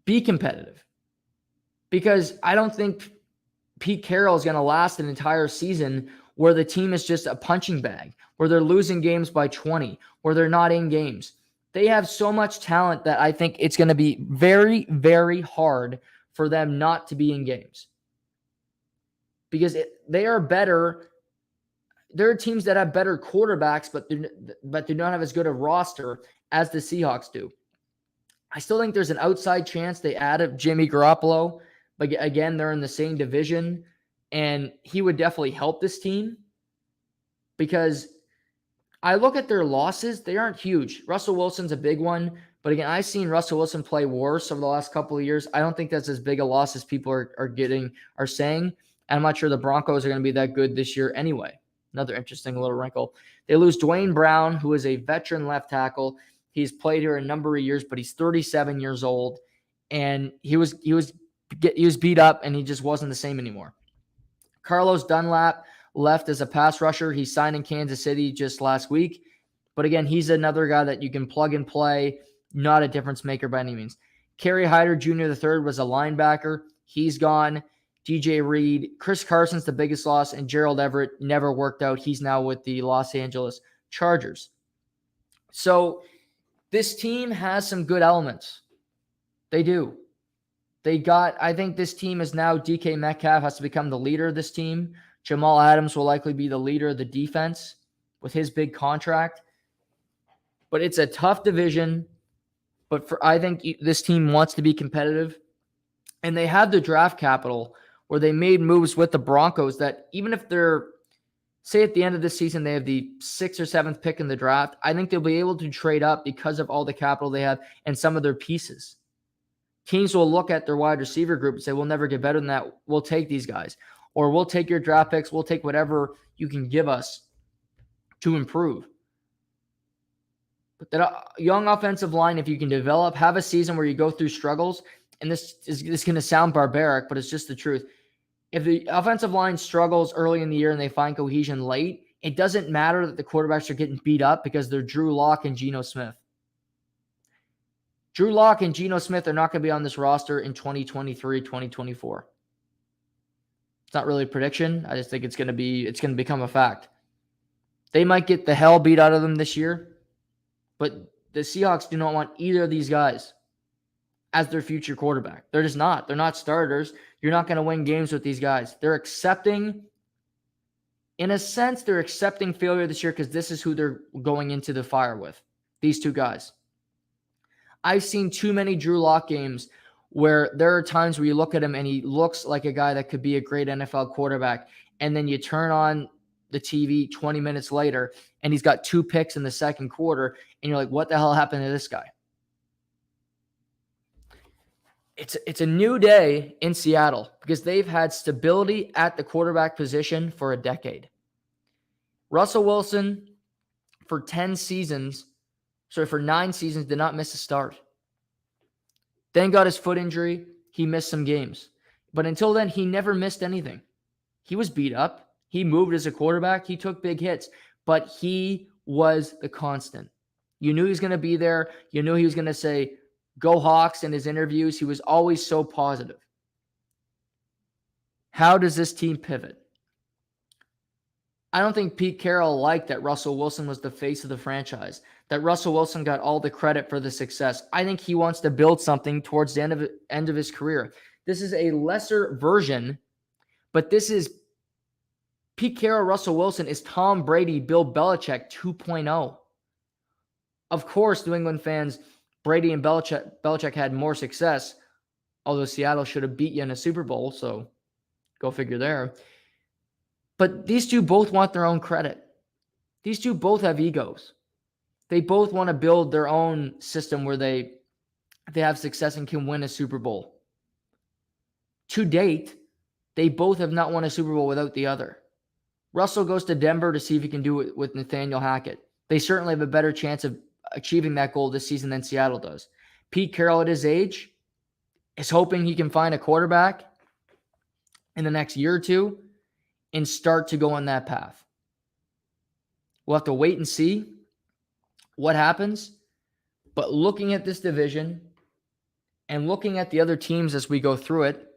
be competitive, because I don't think Pete Carroll is going to last an entire season where the team is just a punching bag, where they're losing games by 20, where they're not in games. They have so much talent that I think it's going to be very, very hard for them not to be in games, because they are better. There are teams that have better quarterbacks, but do not have as good a roster as the Seahawks do. I still think there's an outside chance they add Jimmy Garoppolo, but again, they're in the same division, and he would definitely help this team, because I look at their losses. They aren't huge. Russell Wilson's a big one, but again, I've seen Russell Wilson play worse over the last couple of years. I don't think that's as big a loss as people are saying, and I'm not sure the Broncos are going to be that good this year anyway. Another interesting little wrinkle. They lose Dwayne Brown, who is a veteran left tackle. He's played here a number of years, but he's 37 years old, and he was beat up, and he just wasn't the same anymore. Carlos Dunlap left as a pass rusher. He signed in Kansas City just last week, but again, he's another guy that you can plug and play, not a difference maker by any means. Kerry Hyder Jr. III was a linebacker. He's gone. DJ Reed, Chris Carson's the biggest loss, and Gerald Everett never worked out. He's now with the Los Angeles Chargers. So this team has some good elements. They do. I think this team is now DK Metcalf has to become the leader of this team. Jamal Adams will likely be the leader of the defense with his big contract. But it's a tough division. But I think this team wants to be competitive. And they have the draft capital where they made moves with the Broncos that even if they're, say at the end of this season, they have the 6th or 7th pick in the draft, I think they'll be able to trade up because of all the capital they have and some of their pieces. Teams will look at their wide receiver group and say, we'll never get better than that. We'll take these guys. Or we'll take your draft picks. We'll take whatever you can give us to improve. But that young offensive line, if you can develop, have a season where you go through struggles, and this is going to sound barbaric, but it's just the truth. If the offensive line struggles early in the year and they find cohesion late, it doesn't matter that the quarterbacks are getting beat up because they're Drew Lock and Geno Smith. Drew Lock and Geno Smith are not going to be on this roster in 2023, 2024. It's not really a prediction. I just think it's going to become a fact. They might get the hell beat out of them this year, but the Seahawks do not want either of these guys as their future quarterback. They're just not. They're not starters. You're not going to win games with these guys. They're accepting, in a sense, failure this year because this is who they're going into the fire with, these two guys. I've seen too many Drew Lock games where there are times where you look at him and he looks like a guy that could be a great NFL quarterback, and then you turn on the TV 20 minutes later and he's got 2 picks in the second quarter, and you're like, what the hell happened to this guy? it's a new day in Seattle because they've had stability at the quarterback position for a decade. Russell Wilson, for 9 seasons, did not miss a start. Then got his foot injury. He missed some games. But until then, he never missed anything. He was beat up. He moved as a quarterback. He took big hits. But he was the constant. You knew he was going to be there. You knew he was going to say, "Go Hawks," in his interviews. He was always so positive. How does this team pivot? I don't think Pete Carroll liked that Russell Wilson was the face of the franchise, that Russell Wilson got all the credit for the success. I think he wants to build something towards the end of his career. This is a lesser version, but this is Pete Carroll, Russell Wilson is Tom Brady, Bill Belichick 2.0. Of course, New England fans, Brady and Belichick had more success, although Seattle should have beat you in a Super Bowl, so go figure there. But these two both want their own credit. These two both have egos. They both want to build their own system where they have success and can win a Super Bowl. To date, they both have not won a Super Bowl without the other. Russell goes to Denver to see if he can do it with Nathaniel Hackett. They certainly have a better chance of achieving that goal this season than Seattle does. Pete Carroll, at his age, is hoping he can find a quarterback in the next year or two and start to go on that path. We'll have to wait and see what happens. But looking at this division and looking at the other teams as we go through it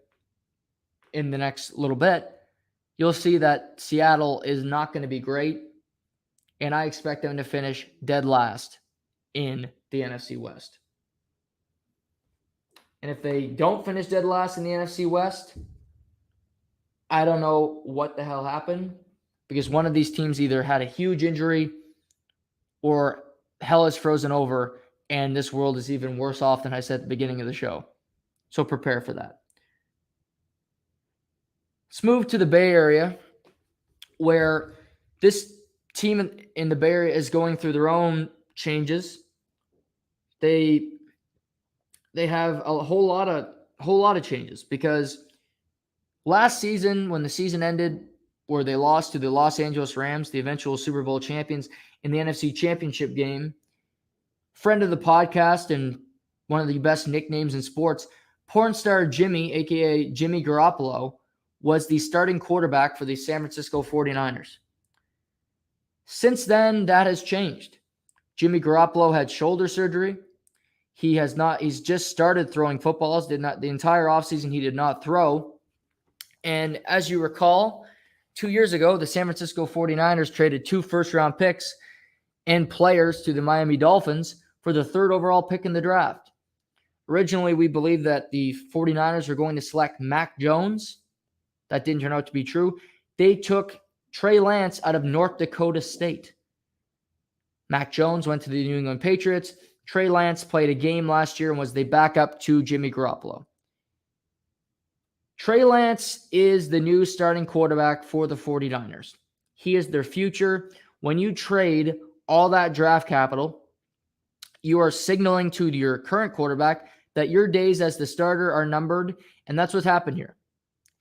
in the next little bit, you'll see that Seattle is not going to be great. And I expect them to finish dead last in the NFC West. And if they don't finish dead last in the NFC West, I don't know what the hell happened, because one of these teams either had a huge injury or hell is frozen over and this world is even worse off than I said at the beginning of the show. So prepare for that. Let's move to the Bay Area, where this team in the Bay Area is going through their own changes. They have a whole lot of changes, because last season, when the season ended, where they lost to the Los Angeles Rams, the eventual Super Bowl champions, in the NFC Championship game, friend of the podcast and one of the best nicknames in sports, porn star Jimmy, a.k.a. Jimmy Garoppolo, was the starting quarterback for the San Francisco 49ers. Since then, that has changed. Jimmy Garoppolo had shoulder surgery. He's just started throwing footballs. The entire offseason he did not throw. And as you recall, 2 years ago, the San Francisco 49ers traded 2 first-round picks and players to the Miami Dolphins for the 3rd overall pick in the draft. Originally, we believed that the 49ers were going to select Mac Jones. That didn't turn out to be true. They took Trey Lance out of North Dakota State. Mac Jones went to the New England Patriots. Trey Lance played a game last year and was the backup to Jimmy Garoppolo. Trey Lance is the new starting quarterback for the 49ers. He is their future. When you trade all that draft capital, you are signaling to your current quarterback that your days as the starter are numbered, and that's what's happened here.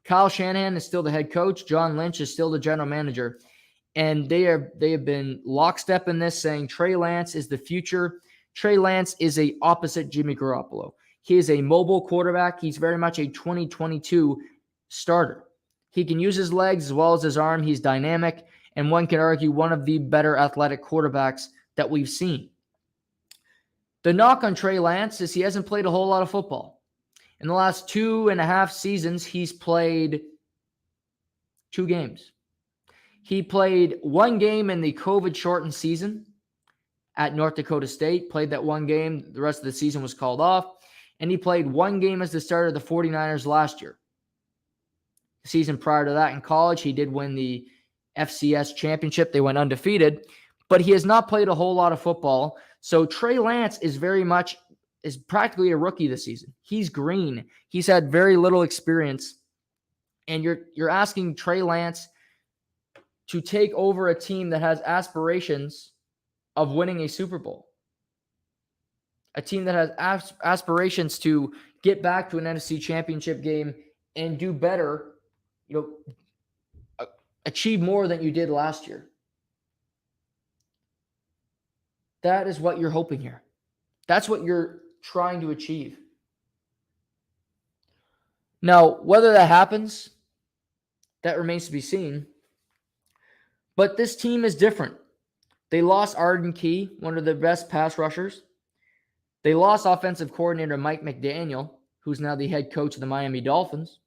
Kyle Shanahan is still the head coach. John Lynch is still the general manager. And they have been lockstep in this, saying Trey Lance is the future. Trey Lance is a opposite Jimmy Garoppolo. He is a mobile quarterback. He's very much a 2022 starter. He can use his legs as well as his arm. He's dynamic, and one can argue one of the better athletic quarterbacks that we've seen. The knock on Trey Lance is he hasn't played a whole lot of football. In the last 2.5 seasons, he's played 2 games. He played 1 game in the COVID-shortened season at North Dakota State, played that 1 game. The rest of the season was called off. And he played 1 game as the starter of the 49ers last year. The season prior to that in college, he did win the FCS championship. They went undefeated. But he has not played a whole lot of football. So Trey Lance is practically a rookie this season. He's green. He's had very little experience. And you're asking Trey Lance to take over a team that has aspirations of winning a Super Bowl. A team that has aspirations to get back to an NFC championship game and do better, achieve more than you did last year. That is what you're hoping here. That's what you're trying to achieve. Now, whether that happens, that remains to be seen. But this team is different. They lost Arden Key, one of the best pass rushers. They lost offensive coordinator Mike McDaniel, who's now the head coach of the Miami Dolphins.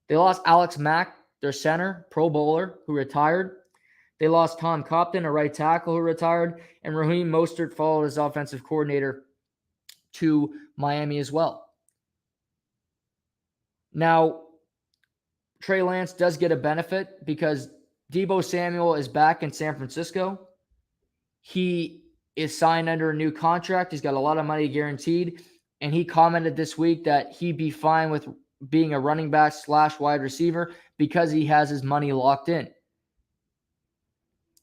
They lost Alex Mack, their center, Pro Bowler, who retired. They lost Tom Copton, a right tackle who retired, and Raheem Mostert followed as offensive coordinator to Miami as well. Now, Trey Lance does get a benefit because Deebo Samuel is back in San Francisco. He is signed under a new contract. He's got a lot of money guaranteed, and he commented this week that he'd be fine with being a running back / wide receiver because he has his money locked in.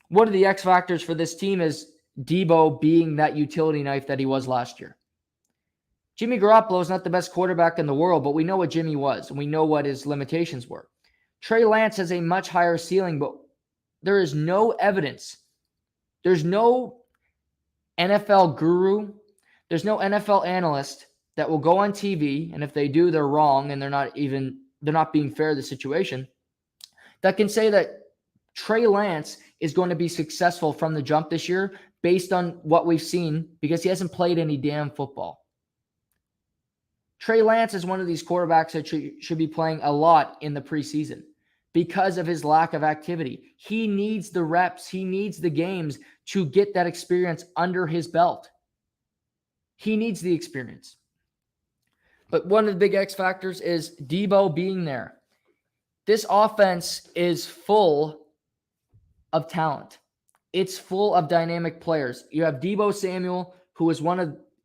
One of the X factors for this team is Deebo being that utility knife that he was last year. Jimmy Garoppolo is not the best quarterback in the world, but we know what Jimmy was, and we know what his limitations were. Trey Lance has a much higher ceiling, but there is no evidence. There's no NFL guru. There's no NFL analyst that will go on TV, and if they do, they're wrong, and they're not being fair to the situation, that can say that Trey Lance is going to be successful from the jump this year based on what we've seen because he hasn't played any damn football. Trey Lance is one of these quarterbacks that should be playing a lot in the preseason because of his lack of activity. He needs the reps. He needs the games to get that experience under his belt. He needs the experience. But one of the big X factors is Deebo being there. This offense is full of talent. It's full of dynamic players. You have Deebo Samuel, who is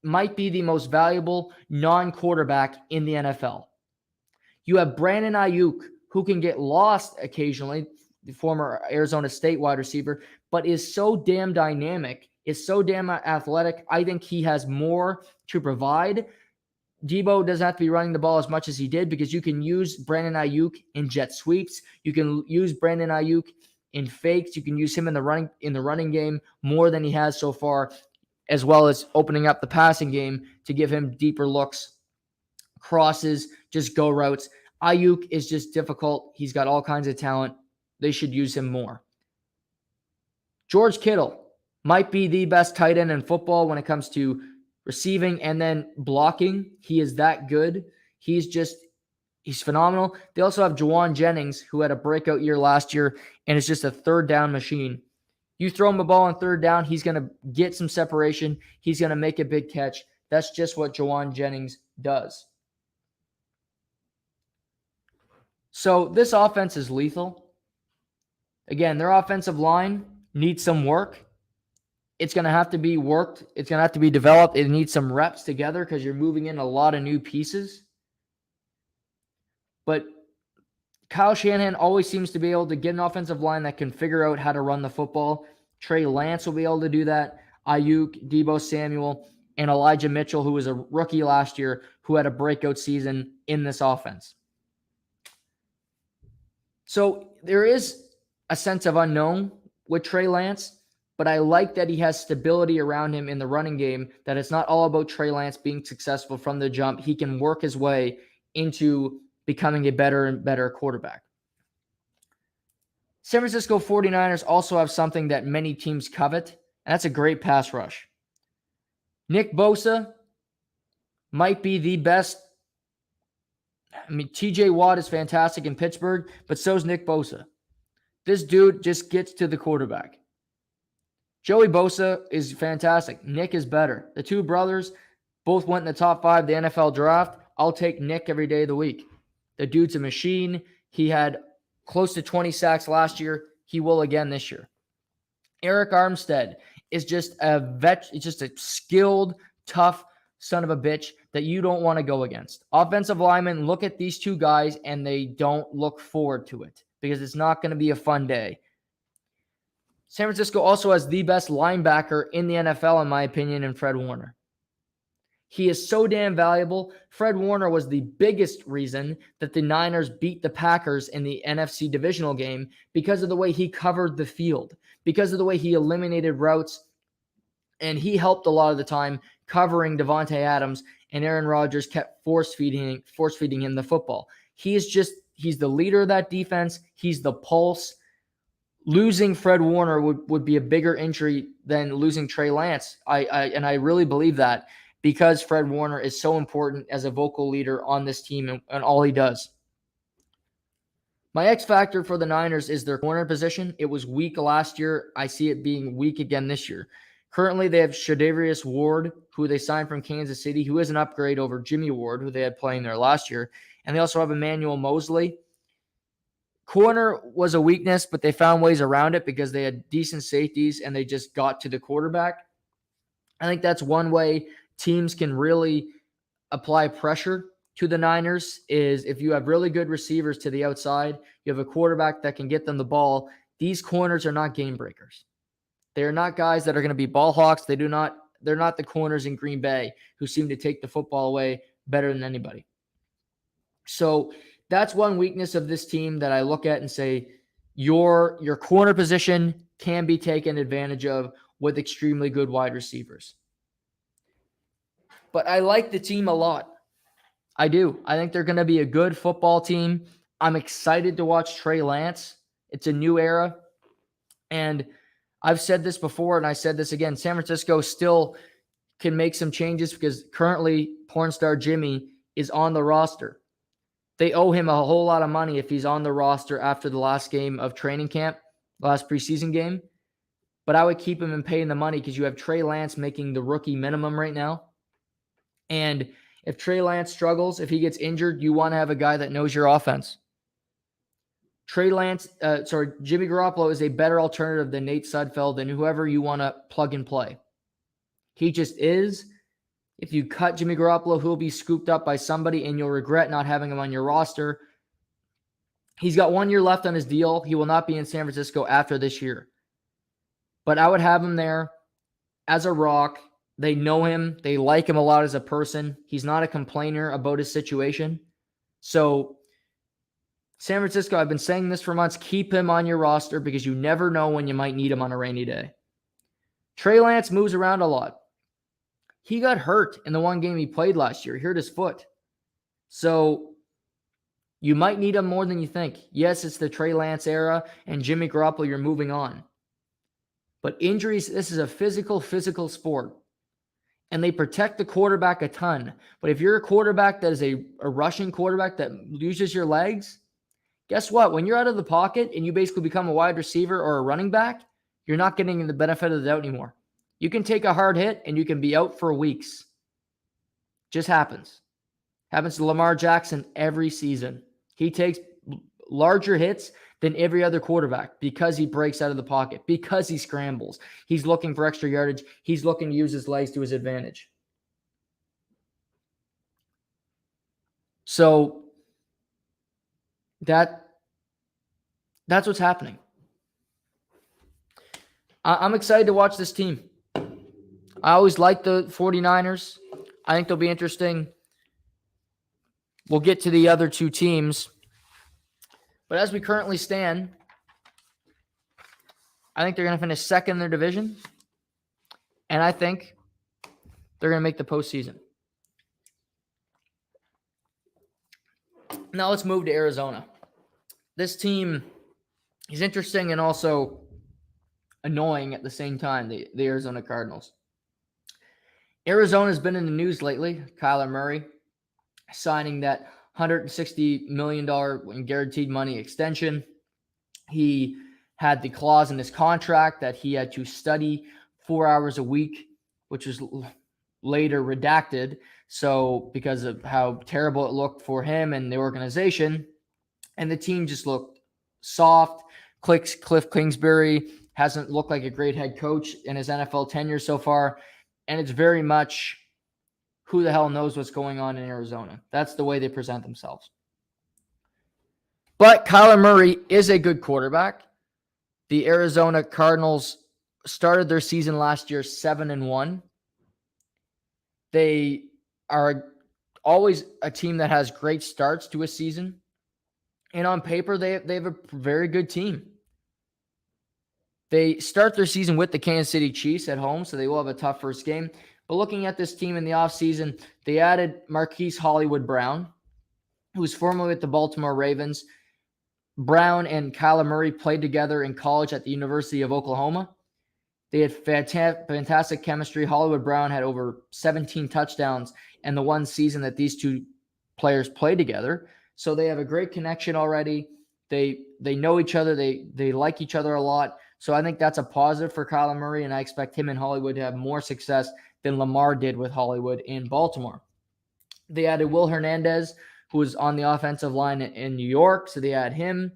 might be the most valuable non-quarterback in the NFL. You have Brandon Ayuk, who can get lost occasionally, the former Arizona State wide receiver, but is so damn dynamic, is so damn athletic. I think he has more to provide. Deebo doesn't have to be running the ball as much as he did because you can use Brandon Ayuk in jet sweeps. You can use Brandon Ayuk in fakes. You can use him in the running game more than he has so far, as well as opening up the passing game to give him deeper looks, crosses, just go routes. Ayuk is just difficult. He's got all kinds of talent. They should use him more. George Kittle might be the best tight end in football when it comes to receiving and then blocking. He is that good. He's phenomenal. They also have Juwan Jennings, who had a breakout year last year and is just a third down machine. You throw him a ball on third down, he's going to get some separation. He's going to make a big catch. That's just what Juwan Jennings does. So this offense is lethal. Again, their offensive line needs some work. It's going to have to be worked. It's going to have to be developed. It needs some reps together because you're moving in a lot of new pieces. But Kyle Shanahan always seems to be able to get an offensive line that can figure out how to run the football. Trey Lance will be able to do that. Ayuk, Deebo Samuel, and Elijah Mitchell, who was a rookie last year, who had a breakout season in this offense. So there is a sense of unknown with Trey Lance, but I like that he has stability around him in the running game, that it's not all about Trey Lance being successful from the jump. He can work his way into becoming a better and better quarterback. San Francisco 49ers also have something that many teams covet, and that's a great pass rush. Nick Bosa might be the best. TJ Watt is fantastic in Pittsburgh, but so is Nick Bosa. This dude just gets to the quarterback. Joey Bosa is fantastic. Nick is better. The two brothers both went in the top 5 of the NFL draft. I'll take Nick every day of the week. The dude's a machine. He had close to 20 sacks last year. He will again this year. Eric Armstead is just a skilled, tough son of a bitch that you don't want to go against. Offensive linemen look at these two guys and they don't look forward to it because it's not going to be a fun day. San Francisco also has the best linebacker in the NFL, in my opinion, in Fred Warner. He is so damn valuable. Fred Warner was the biggest reason that the Niners beat the Packers in the NFC divisional game because of the way he covered the field, because of the way he eliminated routes, and he helped a lot of the time covering Devontae Adams, and Aaron Rodgers kept force feeding him the football. He's the leader of that defense. He's the pulse. Losing Fred Warner would be a bigger injury than losing Trey Lance. I really believe that, because Fred Warner is so important as a vocal leader on this team and all he does. My X factor for the Niners is their corner position. It was weak last year. I see it being weak again this year. Currently, they have Shadarius Ward, who they signed from Kansas City, who is an upgrade over Jimmy Ward, who they had playing there last year. And they also have Emmanuel Mosley. Corner was a weakness, but they found ways around it because they had decent safeties and they just got to the quarterback. I think that's one way teams can really apply pressure to the Niners, is if you have really good receivers to the outside, you have a quarterback that can get them the ball. These corners are not game breakers. They are not guys that are going to be ball hawks. They're not the corners in Green Bay who seem to take the football away better than anybody. So that's one weakness of this team that I look at and say, your corner position can be taken advantage of with extremely good wide receivers. But I like the team a lot. I do. I think they're going to be a good football team. I'm excited to watch Trey Lance. It's a new era. And I've said this before, and I said this again. San Francisco still can make some changes because currently porn star Jimmy is on the roster. They owe him a whole lot of money if he's on the roster after the last game of training camp, last preseason game. But I would keep him and pay him the money because you have Trey Lance making the rookie minimum right now. And if Trey Lance struggles, if he gets injured, you want to have a guy that knows your offense. Jimmy Garoppolo is a better alternative than Nate Sudfeld and whoever you want to plug and play. He just is. If you cut Jimmy Garoppolo, he'll be scooped up by somebody and you'll regret not having him on your roster. He's got 1 year left on his deal. He will not be in San Francisco after this year. But I would have him there as a rock. They know him. They like him a lot as a person. He's not a complainer about his situation. So San Francisco, I've been saying this for months, keep him on your roster because you never know when you might need him on a rainy day. Trey Lance moves around a lot. He got hurt in the one game he played last year. He hurt his foot. So you might need him more than you think. Yes, it's the Trey Lance era, and Jimmy Garoppolo, you're moving on. But injuries, this is a physical sport. And they protect the quarterback a ton. But if you're a quarterback that is a rushing quarterback that uses your legs, guess what? When you're out of the pocket and you basically become a wide receiver or a running back, you're not getting the benefit of the doubt anymore. You can take a hard hit and you can be out for weeks. Just happens. Happens to Lamar Jackson every season. He takes larger hits than every other quarterback because he breaks out of the pocket, because he scrambles. He's looking for extra yardage. He's looking to use his legs to his advantage. So that's what's happening. I'm excited to watch this team. I always like the 49ers. I think they'll be interesting. We'll get to the other two teams. But as we currently stand, I think they're going to finish second in their division. And I think they're going to make the postseason. Now let's move to Arizona. This team is interesting and also annoying at the same time, the Arizona Cardinals. Arizona's been in the news lately. Kyler Murray signing that $160 million in guaranteed money extension. He had the clause in his contract that he had to study 4 hours a week, which was later redacted. So because of how terrible it looked for him and the organization, and the team just looked soft. Cliff Kingsbury hasn't looked like a great head coach in his NFL tenure so far. And it's very much who the hell knows what's going on in Arizona. That's the way they present themselves. But Kyler Murray is a good quarterback. The Arizona Cardinals started their season last year 7-1. They are always a team that has great starts to a season. And on paper, they have a very good team. They start their season with the Kansas City Chiefs at home, so they will have a tough first game. But looking at this team in the offseason, they added Marquise Hollywood Brown, who was formerly with the Baltimore Ravens. Brown and Kyler Murray played together in college at the University of Oklahoma. They had fantastic chemistry. Hollywood Brown had over 17 touchdowns in the one season that these two players played together. So they have a great connection already. They know each other. They like each other a lot. So I think that's a positive for Kyler Murray, and I expect him in Hollywood to have more success than Lamar did with Hollywood in Baltimore. They added Will Hernandez, who was on the offensive line in New York, so they add him.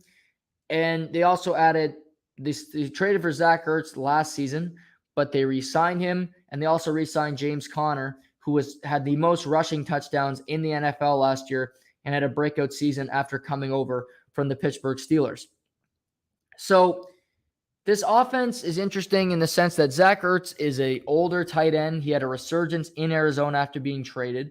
And they also added they traded for Zach Ertz last season, but they re-signed him, and they also re-signed James Conner, who had the most rushing touchdowns in the NFL last year and had a breakout season after coming over from the Pittsburgh Steelers. So this offense is interesting in the sense that Zach Ertz is an older tight end. He had a resurgence in Arizona after being traded.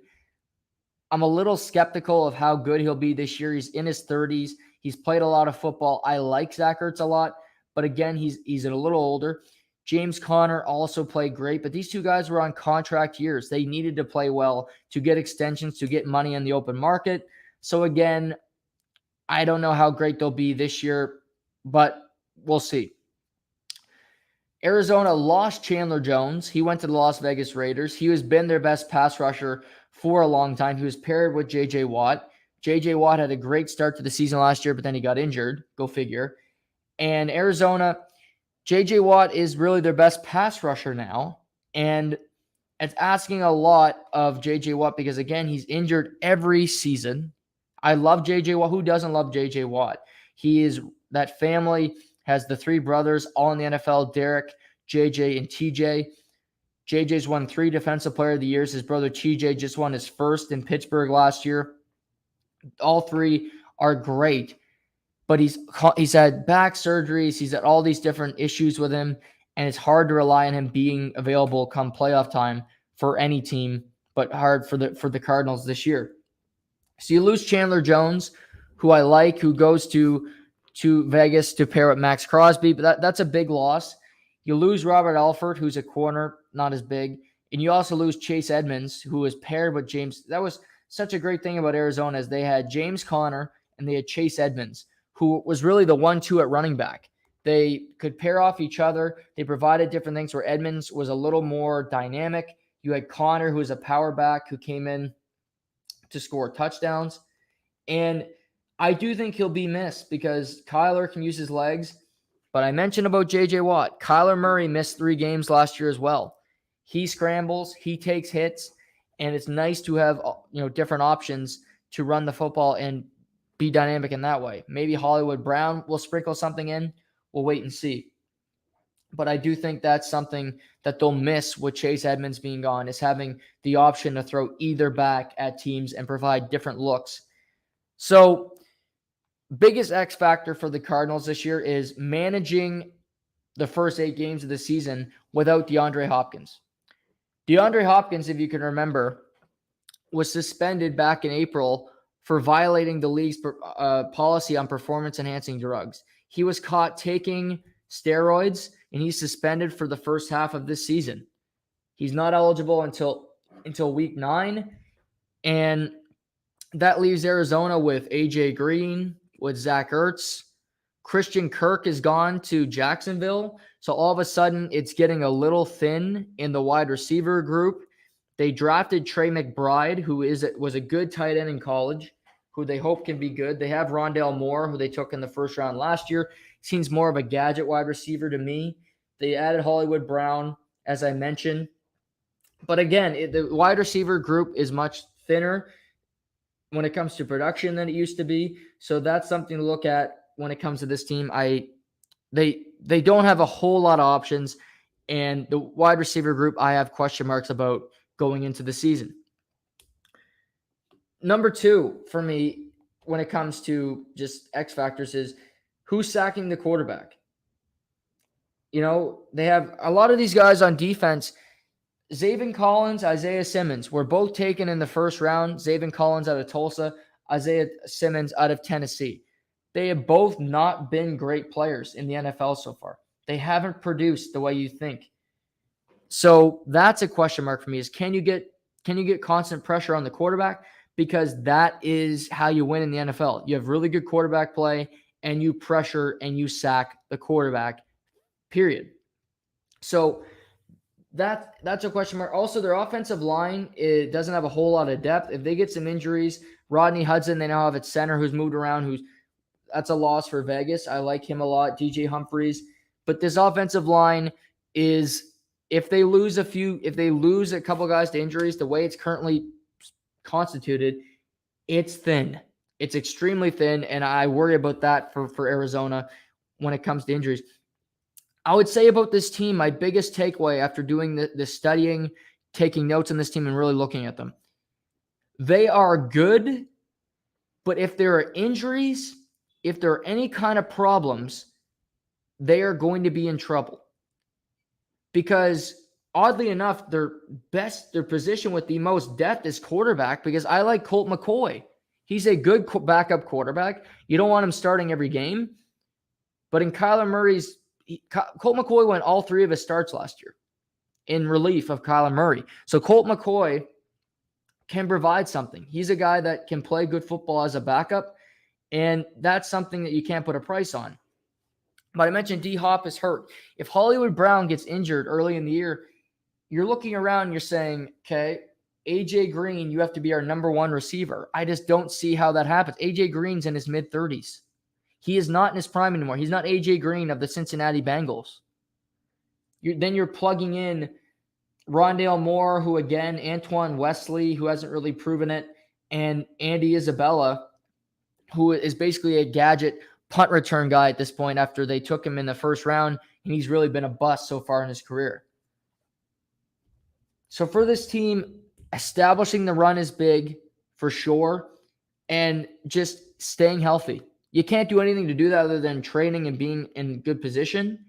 I'm a little skeptical of how good he'll be this year. He's in his 30s. He's played a lot of football. I like Zach Ertz a lot, but again, he's a little older. James Conner also played great, but these two guys were on contract years. They needed to play well to get extensions, to get money in the open market. So again, I don't know how great they'll be this year, but we'll see. Arizona lost Chandler Jones. He went to the Las Vegas Raiders. He has been their best pass rusher for a long time. He was paired with J.J. Watt. J.J. Watt had a great start to the season last year, but then he got injured. Go figure. And Arizona, J.J. Watt is really their best pass rusher now. And it's asking a lot of J.J. Watt because, again, he's injured every season. I love J.J. Watt. Who doesn't love J.J. Watt? He is that family has the three brothers all in the NFL, Derek, J.J., and T.J. J.J.'s won 3 Defensive Player of the Years. His brother T.J. just won his first in Pittsburgh last year. All three are great, but he's had back surgeries. He's had all these different issues with him, and it's hard to rely on him being available come playoff time for any team, but hard for the Cardinals this year. So you lose Chandler Jones, who I like, who goes to Vegas to pair with Max Crosby, but that's a big loss. You lose Robert Alford, who's a corner, not as big, and you also lose Chase Edmonds, who was paired with James. That was such a great thing about Arizona is they had James Conner and they had Chase Edmonds, who was really the 1-2 at running back. They could pair off each other. They provided different things where Edmonds was a little more dynamic. You had Conner, who was a power back who came in to score touchdowns. And I do think he'll be missed because Kyler can use his legs. But I mentioned about J.J. Watt. Kyler Murray missed 3 games last year as well. He scrambles, he takes hits, and it's nice to have different options to run the football and be dynamic in that way. Maybe Hollywood Brown will sprinkle something in. We'll wait and see. But I do think that's something that they'll miss with Chase Edmonds being gone, is having the option to throw either back at teams and provide different looks. So biggest X factor for the Cardinals this year is managing the first 8 games of the season without DeAndre Hopkins. DeAndre Hopkins, if you can remember, was suspended back in April for violating the league's policy on performance-enhancing drugs. He was caught taking steroids, and he's suspended for the first half of this season. He's not eligible until week 9, and that leaves Arizona with A.J. Green, with Zach Ertz. Christian Kirk is gone to Jacksonville. So all of a sudden, it's getting a little thin in the wide receiver group. They drafted Trey McBride, who was a good tight end in college, who they hope can be good. They have Rondale Moore, who they took in the first round last year. Seems more of a gadget wide receiver to me. They added Hollywood Brown, as I mentioned. But again, the wide receiver group is much thinner when it comes to production than it used to be. So that's something to look at when it comes to this team. They don't have a whole lot of options, and the wide receiver group I have question marks about going into the season. Number 2 for me when it comes to just X factors is who's sacking the quarterback. They have a lot of these guys on defense. Zaven Collins, Isaiah Simmons were both taken in the first round. Zaven Collins out of Tulsa, Isaiah Simmons out of Tennessee. They have both not been great players in the NFL so far. They haven't produced the way you think. So that's a question mark for me is can you get constant pressure on the quarterback? Because that is how you win in the NFL. You have really good quarterback play and you pressure and you sack the quarterback, period. So that's a question mark. Also, their offensive line, it doesn't have a whole lot of depth. If they get some injuries, Rodney Hudson, they now have at center who's moved around, that's a loss for Vegas. I like him a lot. DJ Humphries. But this offensive line is, if they lose a couple guys to injuries, the way it's currently constituted, it's thin. It's extremely thin, and I worry about that for Arizona when it comes to injuries. I would say about this team, my biggest takeaway after doing the studying, taking notes on this team and really looking at them, they are good, but if there are injuries, if there are any kind of problems, they are going to be in trouble. Because oddly enough, their position with the most depth is quarterback, because I like Colt McCoy. He's a good backup quarterback. You don't want him starting every game. But in Kyler Murray's, Colt McCoy went all three of his starts last year in relief of Kyler Murray. So Colt McCoy can provide something. He's a guy that can play good football as a backup, and that's something that you can't put a price on. But I mentioned D-Hop is hurt. If Hollywood Brown gets injured early in the year, you're looking around and you're saying, okay, A.J. Green, you have to be our number one receiver. I just don't see how that happens. A.J. Green's in his mid-30s. He is not in his prime anymore. He's not A.J. Green of the Cincinnati Bengals. Then you're plugging in Rondale Moore, who again, Antoine Wesley, who hasn't really proven it, and Andy Isabella, who is basically a gadget punt return guy at this point after they took him in the first round, and he's really been a bust so far in his career. So for this team, establishing the run is big for sure, and just staying healthy. You can't do anything to do that other than training and being in good position.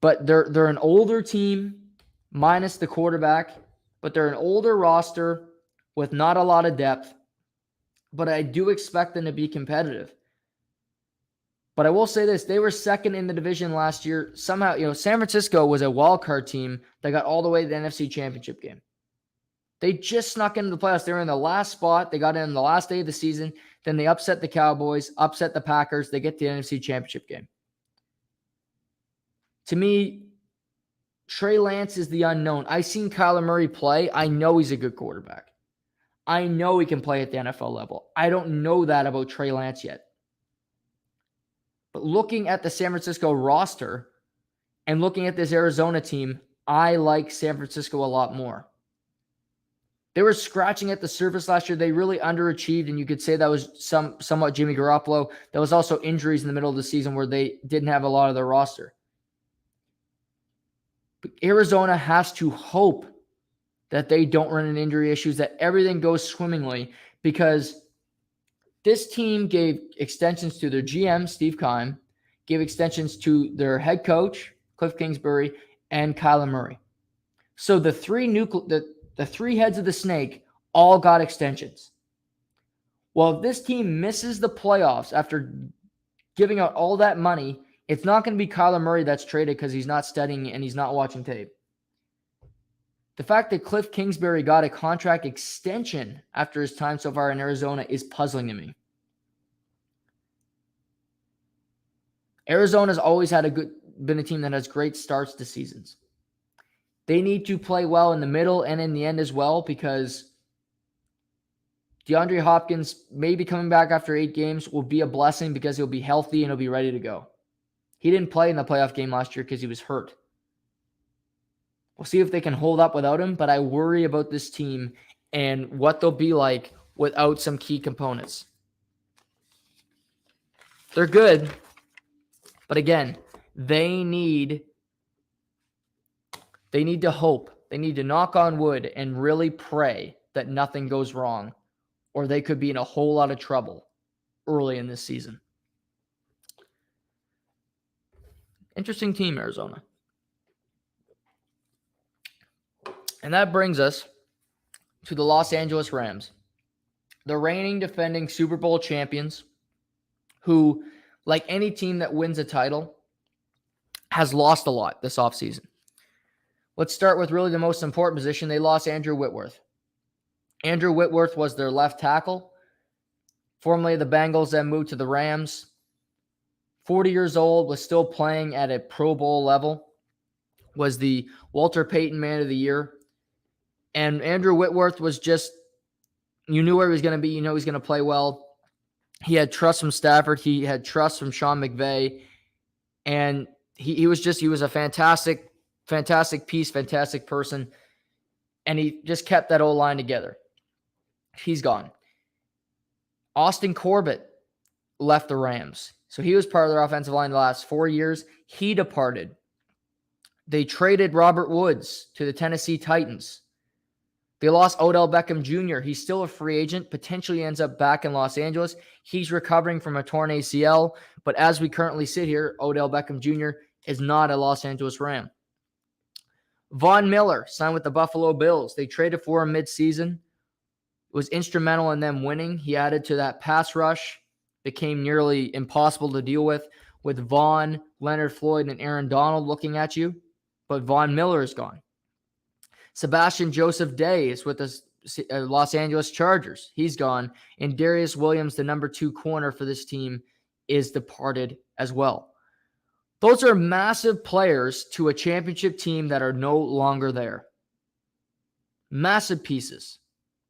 But they're an older team, minus the quarterback, but they're an older roster with not a lot of depth. But I do expect them to be competitive. But I will say this, they were second in the division last year. Somehow, San Francisco was a wild card team that got all the way to the NFC Championship game. They just snuck into the playoffs. They were in the last spot. They got in the last day of the season. Then they upset the Cowboys, upset the Packers. They get the NFC Championship game. To me, Trey Lance is the unknown. I've seen Kyler Murray play. I know he's a good quarterback. I know he can play at the NFL level. I don't know that about Trey Lance yet. But looking at the San Francisco roster and looking at this Arizona team, I like San Francisco a lot more. They were scratching at the surface last year. They really underachieved, and you could say that was somewhat Jimmy Garoppolo. There was also injuries in the middle of the season where they didn't have a lot of their roster. But Arizona has to hope that they don't run into injury issues, that everything goes swimmingly, because this team gave extensions to their GM, Steve Keim, gave extensions to their head coach, Cliff Kingsbury, and Kyler Murray. So the three heads of the snake all got extensions. Well, if this team misses the playoffs after giving out all that money, it's not going to be Kyler Murray that's traded because he's not studying and he's not watching tape. The fact that Cliff Kingsbury got a contract extension after his time so far in Arizona is puzzling to me. Arizona's always been a team that has great starts to seasons. They need to play well in the middle and in the end as well, because DeAndre Hopkins maybe coming back after 8 games will be a blessing because he'll be healthy and he'll be ready to go. He didn't play in the playoff game last year because he was hurt. We'll see if they can hold up without him, but I worry about this team and what they'll be like without some key components. They're good, but again, they need to hope. They need to knock on wood and really pray that nothing goes wrong, or they could be in a whole lot of trouble early in this season. Interesting team, Arizona. And that brings us to the Los Angeles Rams, the reigning defending Super Bowl champions, who, like any team that wins a title, has lost a lot this offseason. Let's start with really the most important position. They lost Andrew Whitworth. Andrew Whitworth was their left tackle. Formerly the Bengals, then moved to the Rams. 40 years old, was still playing at a Pro Bowl level. Was the Walter Payton Man of the Year. And Andrew Whitworth was just, you knew where he was going to be. You know he's going to play well. He had trust from Stafford. He had trust from Sean McVay. And he was a fantastic piece, fantastic person. And he just kept that O-line together. He's gone. Austin Corbett left the Rams. So he was part of their offensive line the last 4 years. He departed. They traded Robert Woods to the Tennessee Titans. They lost Odell Beckham Jr. He's still a free agent, potentially ends up back in Los Angeles. He's recovering from a torn ACL, but as we currently sit here, Odell Beckham Jr. is not a Los Angeles Ram. Von Miller signed with the Buffalo Bills. They traded for him midseason. Was instrumental in them winning. He added to that pass rush. Became nearly impossible to deal with Vaughn, Leonard Floyd, and Aaron Donald looking at you. But Von Miller is gone. Sebastian Joseph Day is with the Los Angeles Chargers. He's gone. And Darius Williams, the number 2 corner for this team, is departed as well. Those are massive players to a championship team that are no longer there. Massive pieces.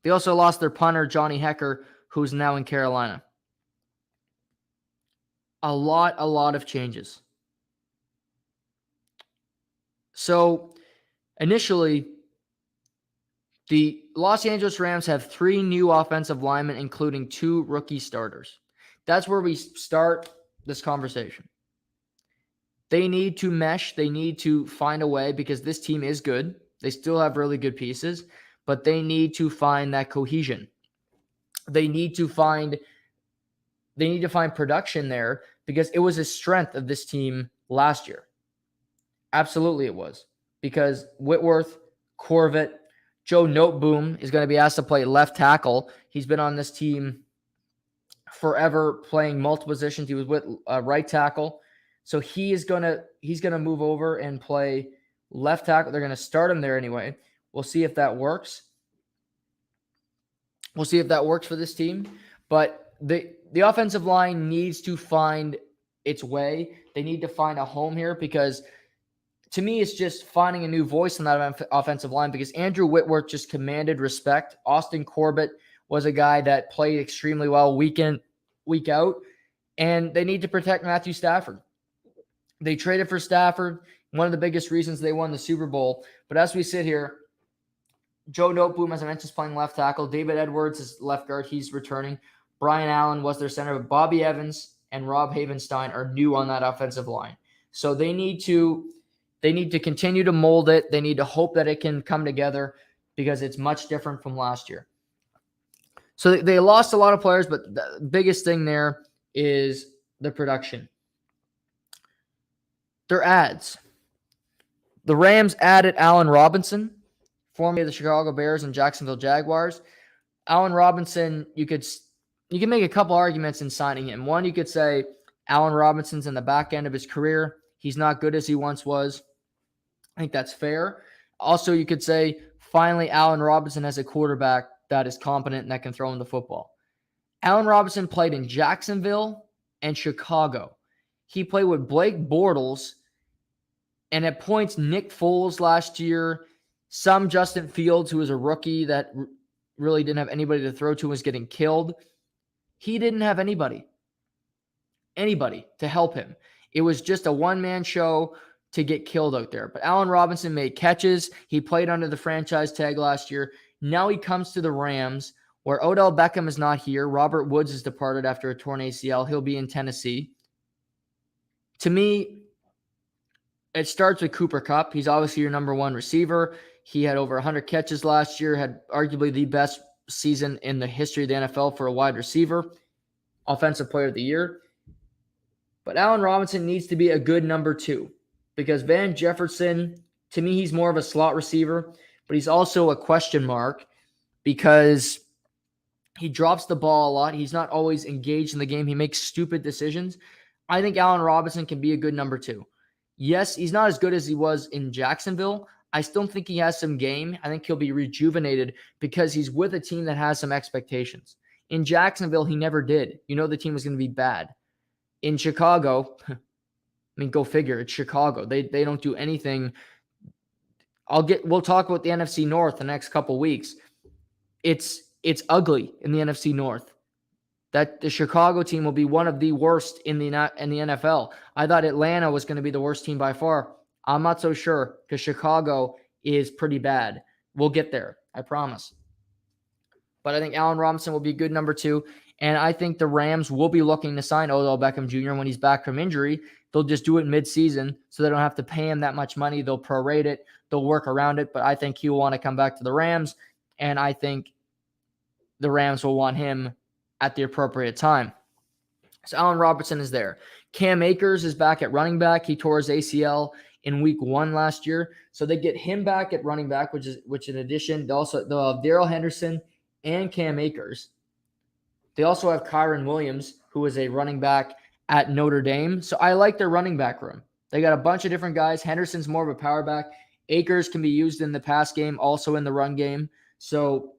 They also lost their punter, Johnny Hecker, who's now in Carolina. A lot of changes. So, initially, the Los Angeles Rams have 3 new offensive linemen, including 2 rookie starters. That's where we start this conversation. They need to mesh. They need to find a way because this team is good. They still have really good pieces, but they need to find that cohesion. They need to find production there because it was a strength of this team last year. Absolutely it was. Because Whitworth, Corbett, Joe Noteboom is going to be asked to play left tackle. He's been on this team forever playing multiple positions. He was with right tackle. So he's going to move over and play left tackle. They're going to start him there anyway. We'll see if that works. We'll see if that works for this team. But the offensive line needs to find its way. They need to find a home here because to me, it's just finding a new voice on that offensive line because Andrew Whitworth just commanded respect. Austin Corbett was a guy that played extremely well week in, week out, and they need to protect Matthew Stafford. They traded for Stafford, one of the biggest reasons they won the Super Bowl. But as we sit here, Joe Noteboom, as I mentioned, is playing left tackle. David Edwards is left guard. He's returning. Brian Allen was their center. But Bobby Evans and Rob Havenstein are new on that offensive line. So they need to continue to mold it. They need to hope that it can come together because it's much different from last year. So they lost a lot of players, but the biggest thing there is the production. Their ads. The Rams added Allen Robinson, formerly of the Chicago Bears and Jacksonville Jaguars. Allen Robinson, you can make a couple arguments in signing him. One, you could say Allen Robinson's in the back end of his career. He's not good as he once was. I think that's fair. Also, you could say, finally, Allen Robinson has a quarterback that is competent and that can throw in the football. Allen Robinson played in Jacksonville and Chicago. He played with Blake Bortles and at points Nick Foles last year. Some Justin Fields, who was a rookie that really didn't have anybody to throw to, was getting killed. He didn't have anybody to help him. It was just a one-man show to get killed out there. But Allen Robinson made catches. He played under the franchise tag last year. Now he comes to the Rams, where Odell Beckham is not here. Robert Woods has departed after a torn ACL. He'll be in Tennessee. To me, it starts with Cooper Kupp. He's obviously your number 1 receiver. He had over 100 catches last year, had arguably the best season in the history of the NFL for a wide receiver, offensive player of the year. But Allen Robinson needs to be a good number 2 because Van Jefferson, to me, he's more of a slot receiver. but he's also a question mark because he drops the ball a lot. He's not always engaged in the game. He makes stupid decisions. I think Allen Robinson can be a good number 2. Yes, he's not as good as he was in Jacksonville. I still think he has some game. I think he'll be rejuvenated because he's with a team that has some expectations. In Jacksonville, he never did. You know the team was going to be bad. In Chicago, I mean, go figure. It's Chicago. They don't do anything. We'll talk about the NFC North the next couple weeks. It's ugly in the NFC North. That the Chicago team will be one of the worst in the NFL. I thought Atlanta was going to be the worst team by far. I'm not so sure because Chicago is pretty bad. We'll get there, I promise. But I think Allen Robinson will be a good number 2. And I think the Rams will be looking to sign Odell Beckham Jr. when he's back from injury. They'll just do it mid-season so they don't have to pay him that much money. They'll prorate it. They'll work around it. But I think he will want to come back to the Rams. And I think the Rams will want him at the appropriate time. So Allen Robinson is there. Cam Akers is back at running back. He tore his ACL in week 1 last year. So they get him back at running back, which in addition, they'll have Darrell Henderson and Cam Akers. They also have Kyron Williams, who is a running back at Notre Dame. So I like their running back room. They got a bunch of different guys. Henderson's more of a power back. Akers can be used in the pass game, also in the run game. So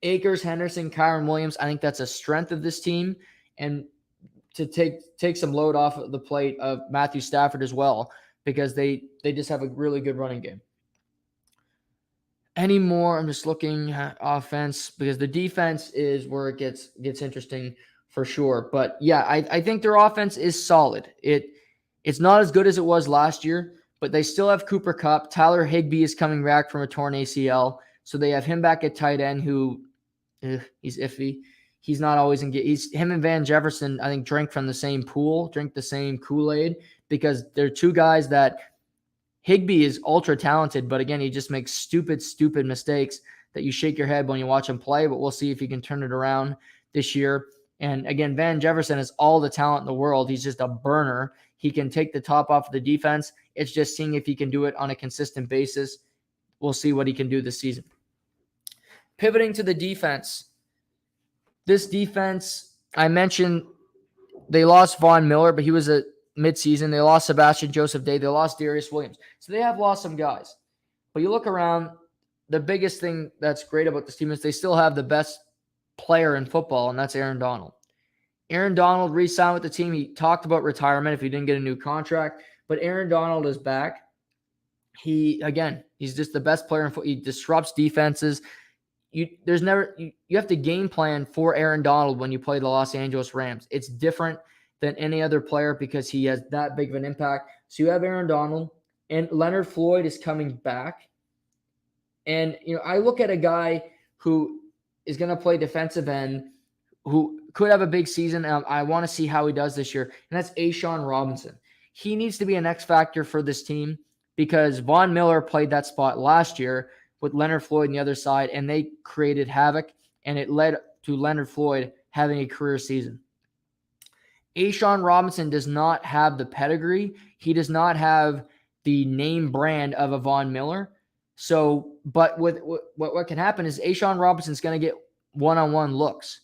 Akers, Henderson, Kyron Williams, I think that's a strength of this team. And to take some load off of the plate of Matthew Stafford as well, because they just have a really good running game. Any more? I'm just looking at offense because the defense is where it gets interesting for sure. But yeah, I think their offense is solid. It's not as good as it was last year, but they still have Cooper Kupp. Tyler Higbee is coming back from a torn ACL. So they have him back at tight end who he's iffy. He's not always engaged. Him and Van Jefferson, I think, drink the same Kool-Aid because they're two guys that Higbee is ultra talented, but again, he just makes stupid mistakes that you shake your head when you watch him play, but we'll see if he can turn it around this year. And again, Van Jefferson has all the talent in the world. He's just a burner. He can take the top off of the defense. It's just seeing if he can do it on a consistent basis. We'll see what he can do this season. Pivoting to the defense. This defense, I mentioned they lost Von Miller, but he was a midseason. They lost Sebastian Joseph Day. They lost Darius Williams. So they have lost some guys. But you look around, the biggest thing that's great about this team is they still have the best player in football, and that's Aaron Donald. Aaron Donald re-signed with the team. He talked about retirement if he didn't get a new contract, but Aaron Donald is back. He's just the best player in football. He disrupts defenses. You have to game plan for Aaron Donald when you play the Los Angeles Rams. It's different than any other player because he has that big of an impact. So you have Aaron Donald, and Leonard Floyd is coming back. And I look at a guy who is going to play defensive end, who could have a big season. I want to see how he does this year, and that's Deshaun Robinson. He needs to be an X factor for this team because Von Miller played that spot last year with Leonard Floyd on the other side, and they created havoc, and it led to Leonard Floyd having a career season. Deshaun Robinson does not have the pedigree. He does not have the name brand of a Von Miller. So, but what can happen is Deshaun Robinson's going to get one-on-one looks,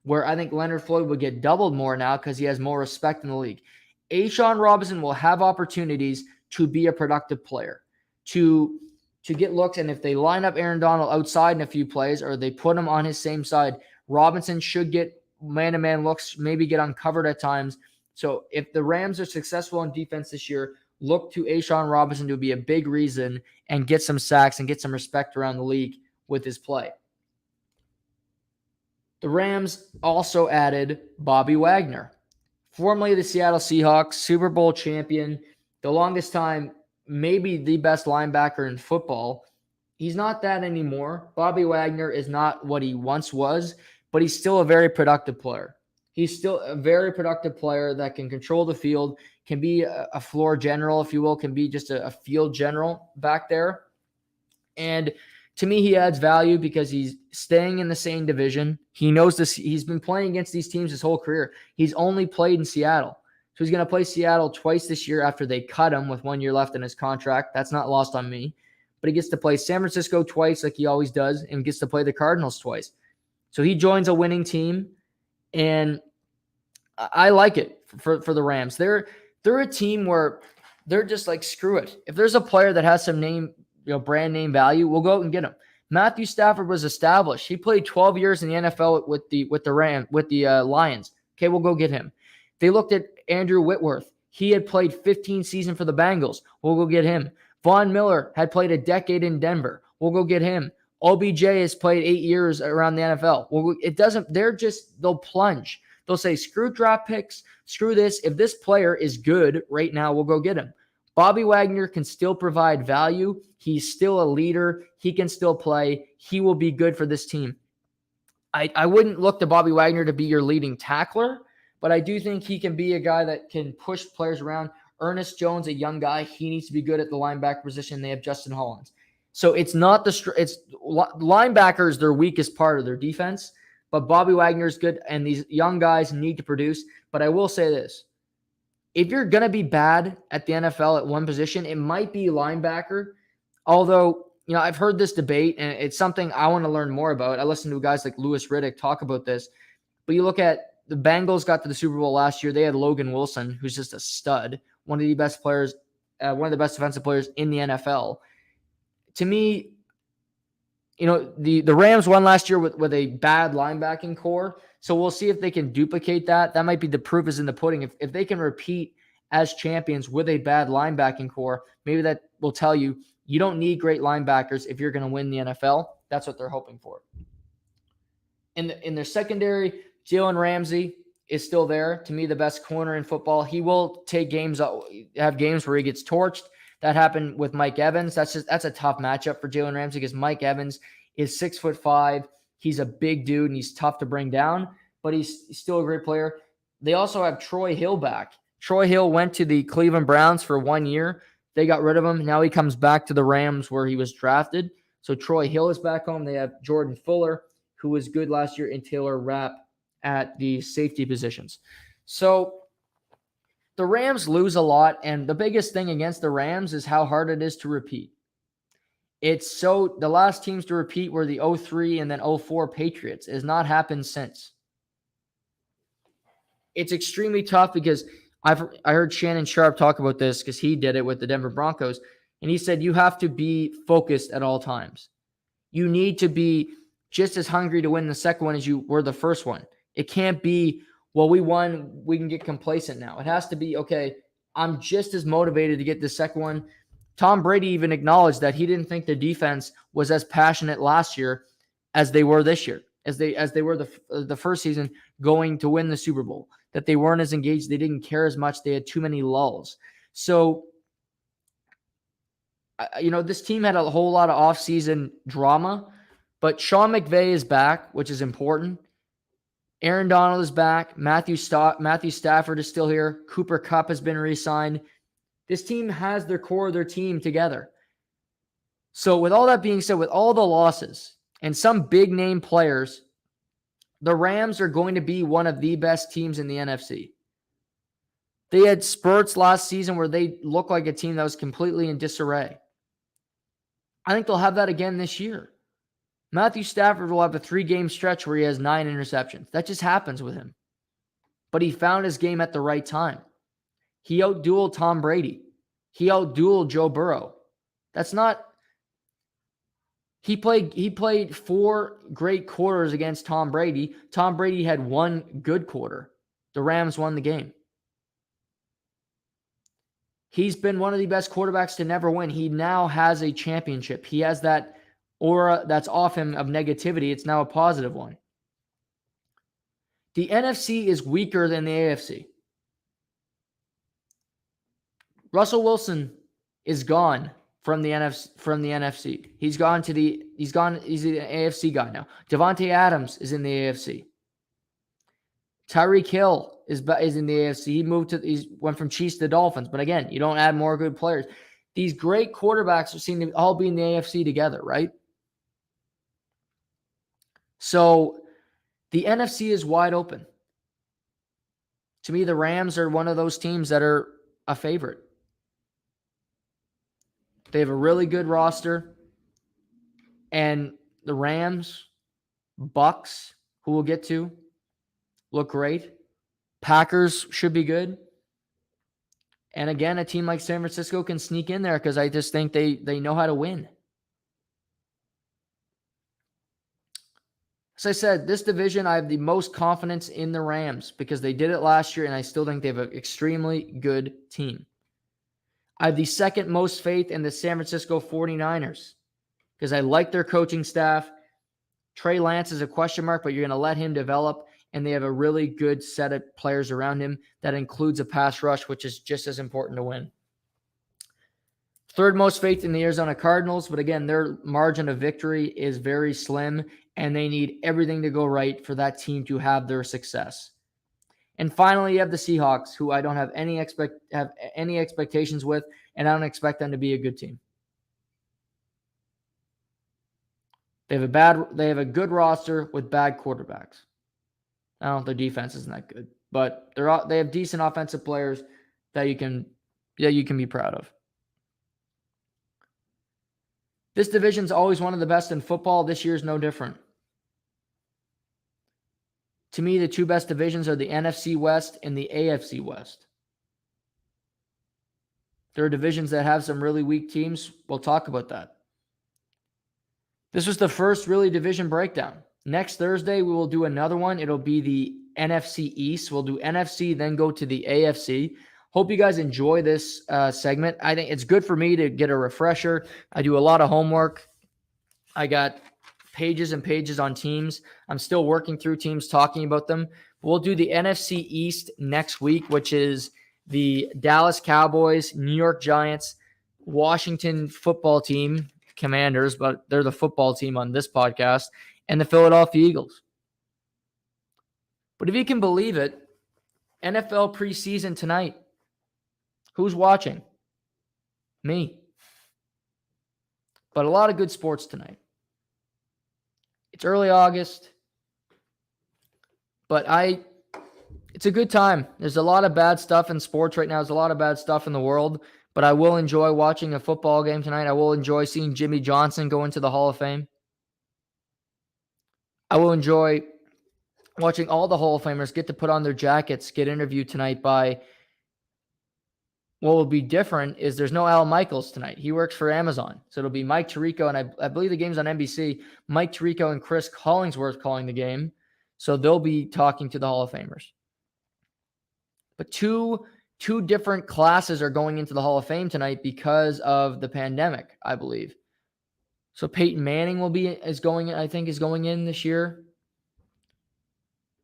where I think Leonard Floyd would get doubled more now because he has more respect in the league. Deshaun Robinson will have opportunities to be a productive player, to get looks, and if they line up Aaron Donald outside in a few plays or they put him on his same side, Robinson should get man-to-man looks, maybe get uncovered at times. So if the Rams are successful on defense this year, look to Deshaun Robinson to be a big reason and get some sacks and get some respect around the league with his play. The Rams also added Bobby Wagner, formerly the Seattle Seahawks, Super Bowl champion, the longest time, maybe the best linebacker in football. He's not that anymore. Bobby Wagner is not what he once was, but he's still a very productive player. He's still a very productive player that can control the field, can be a floor general, if you will, can be just a field general back there. And to me, he adds value because he's staying in the same division. He knows this. He's been playing against these teams his whole career. He's only played in Seattle. So he's going to play Seattle twice this year after they cut him with 1 year left in his contract. That's not lost on me. but he gets to play San Francisco twice like he always does and gets to play the Cardinals twice. So he joins a winning team, and I like it for the Rams. They're a team where they're just like, screw it. If there's a player that has some name, brand name value, we'll go out and get him. Matthew Stafford was established. He played 12 years in the NFL with the Lions. Okay, we'll go get him. They looked at Andrew Whitworth. He had played 15 seasons for the Bengals. We'll go get him. Von Miller had played a decade in Denver. We'll go get him. OBJ has played 8 years around the NFL. Well, they'll plunge. They'll say, screw draft picks, screw this. If this player is good right now, we'll go get him. Bobby Wagner can still provide value. He's still a leader. He can still play. He will be good for this team. I wouldn't look to Bobby Wagner to be your leading tackler, but I do think he can be a guy that can push players around. Ernest Jones, a young guy, he needs to be good at the linebacker position. They have Justin Hollins. So it's not it's linebackers, their weakest part of their defense, but Bobby Wagner is good, and these young guys need to produce. But I will say this. If you're going to be bad at the NFL at one position, it might be linebacker. Although, I've heard this debate, and it's something I want to learn more about. I listen to guys like Louis Riddick talk about this. But you look at the Bengals got to the Super Bowl last year. They had Logan Wilson, who's just a stud, one of the best players, one of the best defensive players in the NFL. To me, the Rams won last year with a bad linebacking core. So we'll see if they can duplicate that. That might be the proof is in the pudding. If they can repeat as champions with a bad linebacking core, maybe that will tell you don't need great linebackers if you're going to win the NFL. That's what they're hoping for. In their secondary, Jalen Ramsey is still there. To me, the best corner in football. He will have games where he gets torched. That happened with Mike Evans. That's a tough matchup for Jalen Ramsey because Mike Evans is 6'5". He's a big dude, and he's tough to bring down, but he's still a great player. They also have Troy Hill back. Troy Hill went to the Cleveland Browns for 1 year. They got rid of him. Now he comes back to the Rams where he was drafted. So Troy Hill is back home. They have Jordan Fuller, who was good last year, and Taylor Rapp at the safety positions. So the Rams lose a lot, and the biggest thing against the Rams is how hard it is to repeat. The last teams to repeat were the 03 and then 04 Patriots. It has not happened since. It's extremely tough because I heard Shannon Sharp talk about this because he did it with the Denver Broncos, and he said you have to be focused at all times. You need to be just as hungry to win the second one as you were the first one. It can't be, well, we won, we can get complacent now. It has to be, okay, I'm just as motivated to get the second one. Tom Brady even acknowledged that he didn't think the defense was as passionate last year as they were this year, as they were the first season going to win the Super Bowl, that they weren't as engaged. They didn't care as much. They had too many lulls. So, this team had a whole lot of offseason drama, but Sean McVay is back, which is important. Aaron Donald is back. Matthew Stafford is still here. Cooper Kupp has been re-signed. This team has their core of their team together. So with all that being said, with all the losses and some big name players, the Rams are going to be one of the best teams in the NFC. They had spurts last season where they looked like a team that was completely in disarray. I think they'll have that again this year. Matthew Stafford will have a 3-game stretch where he has 9 interceptions. That just happens with him. But he found his game at the right time. He outdueled Tom Brady. He outdueled Joe Burrow. He played 4 great quarters against Tom Brady. Tom Brady had 1 good quarter. The Rams won the game. He's been one of the best quarterbacks to never win. He now has a championship. He has that aura that's off him of negativity. It's now a positive one. The NFC is weaker than the AFC. Russell Wilson is gone from the NFC. He's the AFC guy now. Devontae Adams is in the AFC. Tyreek Hill is in the AFC. He went from Chiefs to Dolphins. But again, you don't add more good players. These great quarterbacks seem to all be in the AFC together, right? So the NFC is wide open. To me, the Rams are one of those teams that are a favorite. They have a really good roster. And the Rams, Bucks, who we'll get to, look great. Packers should be good. And again, a team like San Francisco can sneak in there because I just think they know how to win. As I said, this division, I have the most confidence in the Rams because they did it last year, and I still think they have an extremely good team. I have the second most faith in the San Francisco 49ers because I like their coaching staff. Trey Lance is a question mark, but you're going to let him develop, and they have a really good set of players around him that includes a pass rush, which is just as important to win. Third most faith in the Arizona Cardinals, but again, their margin of victory is very slim, and they need everything to go right for that team to have their success. And finally, you have the Seahawks, who I don't have any expectations with, and I don't expect them to be a good team. They have a good roster with bad quarterbacks. I don't know if their defense isn't that good, but they have decent offensive players that you can be proud of. This division's always one of the best in football. This year's no different. To me, the two best divisions are the NFC West and the AFC West. There are divisions that have some really weak teams. We'll talk about that. This was the first really division breakdown. Next Thursday, we will do another one. It'll be the NFC East. We'll do NFC, then go to the AFC. Hope you guys enjoy this segment. I think it's good for me to get a refresher. I do a lot of homework. I got pages and pages on teams. I'm still working through teams, talking about them. We'll do the NFC East next week, which is the Dallas Cowboys, New York Giants, Washington football team, Commanders, but they're the football team on this podcast, and the Philadelphia Eagles. But if you can believe it, NFL preseason tonight. Who's watching? Me. But a lot of good sports tonight. It's early August, but it's a good time. There's a lot of bad stuff in sports right now. There's a lot of bad stuff in the world, but I will enjoy watching a football game tonight. I will enjoy seeing Jimmy Johnson go into the Hall of Fame. I will enjoy watching all the Hall of Famers get to put on their jackets, get interviewed tonight by... What will be different is there's no Al Michaels tonight. He works for Amazon. So it'll be Mike Tirico, and I believe the game's on NBC. Mike Tirico and Chris Collingsworth calling the game. So they'll be talking to the Hall of Famers. But two different classes are going into the Hall of Fame tonight because of the pandemic, I believe. So Peyton Manning is going in this year.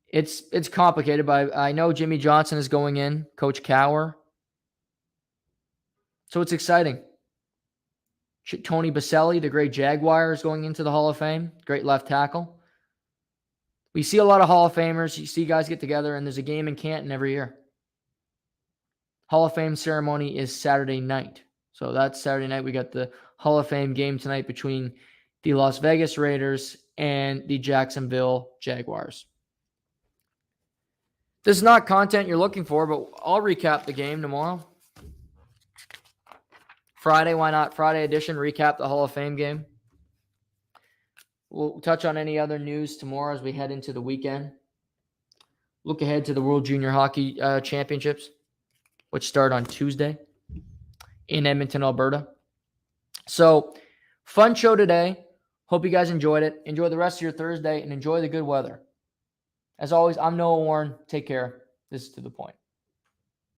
It's complicated, but I know Jimmy Johnson is going in, Coach Cowher. So it's exciting. Tony Baselli, the great Jaguar, is going into the Hall of Fame. Great left tackle. We see a lot of Hall of Famers. You see guys get together, and there's a game in Canton every year. Hall of Fame ceremony is Saturday night. So that's Saturday night. We got the Hall of Fame game tonight between the Las Vegas Raiders and the Jacksonville Jaguars. This is not content you're looking for, but I'll recap the game tomorrow. Friday, why not? Friday edition, recap the Hall of Fame game. We'll touch on any other news tomorrow as we head into the weekend. Look ahead to the World Junior Hockey Championships, which start on Tuesday in Edmonton, Alberta. So, fun show today. Hope you guys enjoyed it. Enjoy the rest of your Thursday and enjoy the good weather. As always, I'm Noah Warren. Take care. This is To The Point.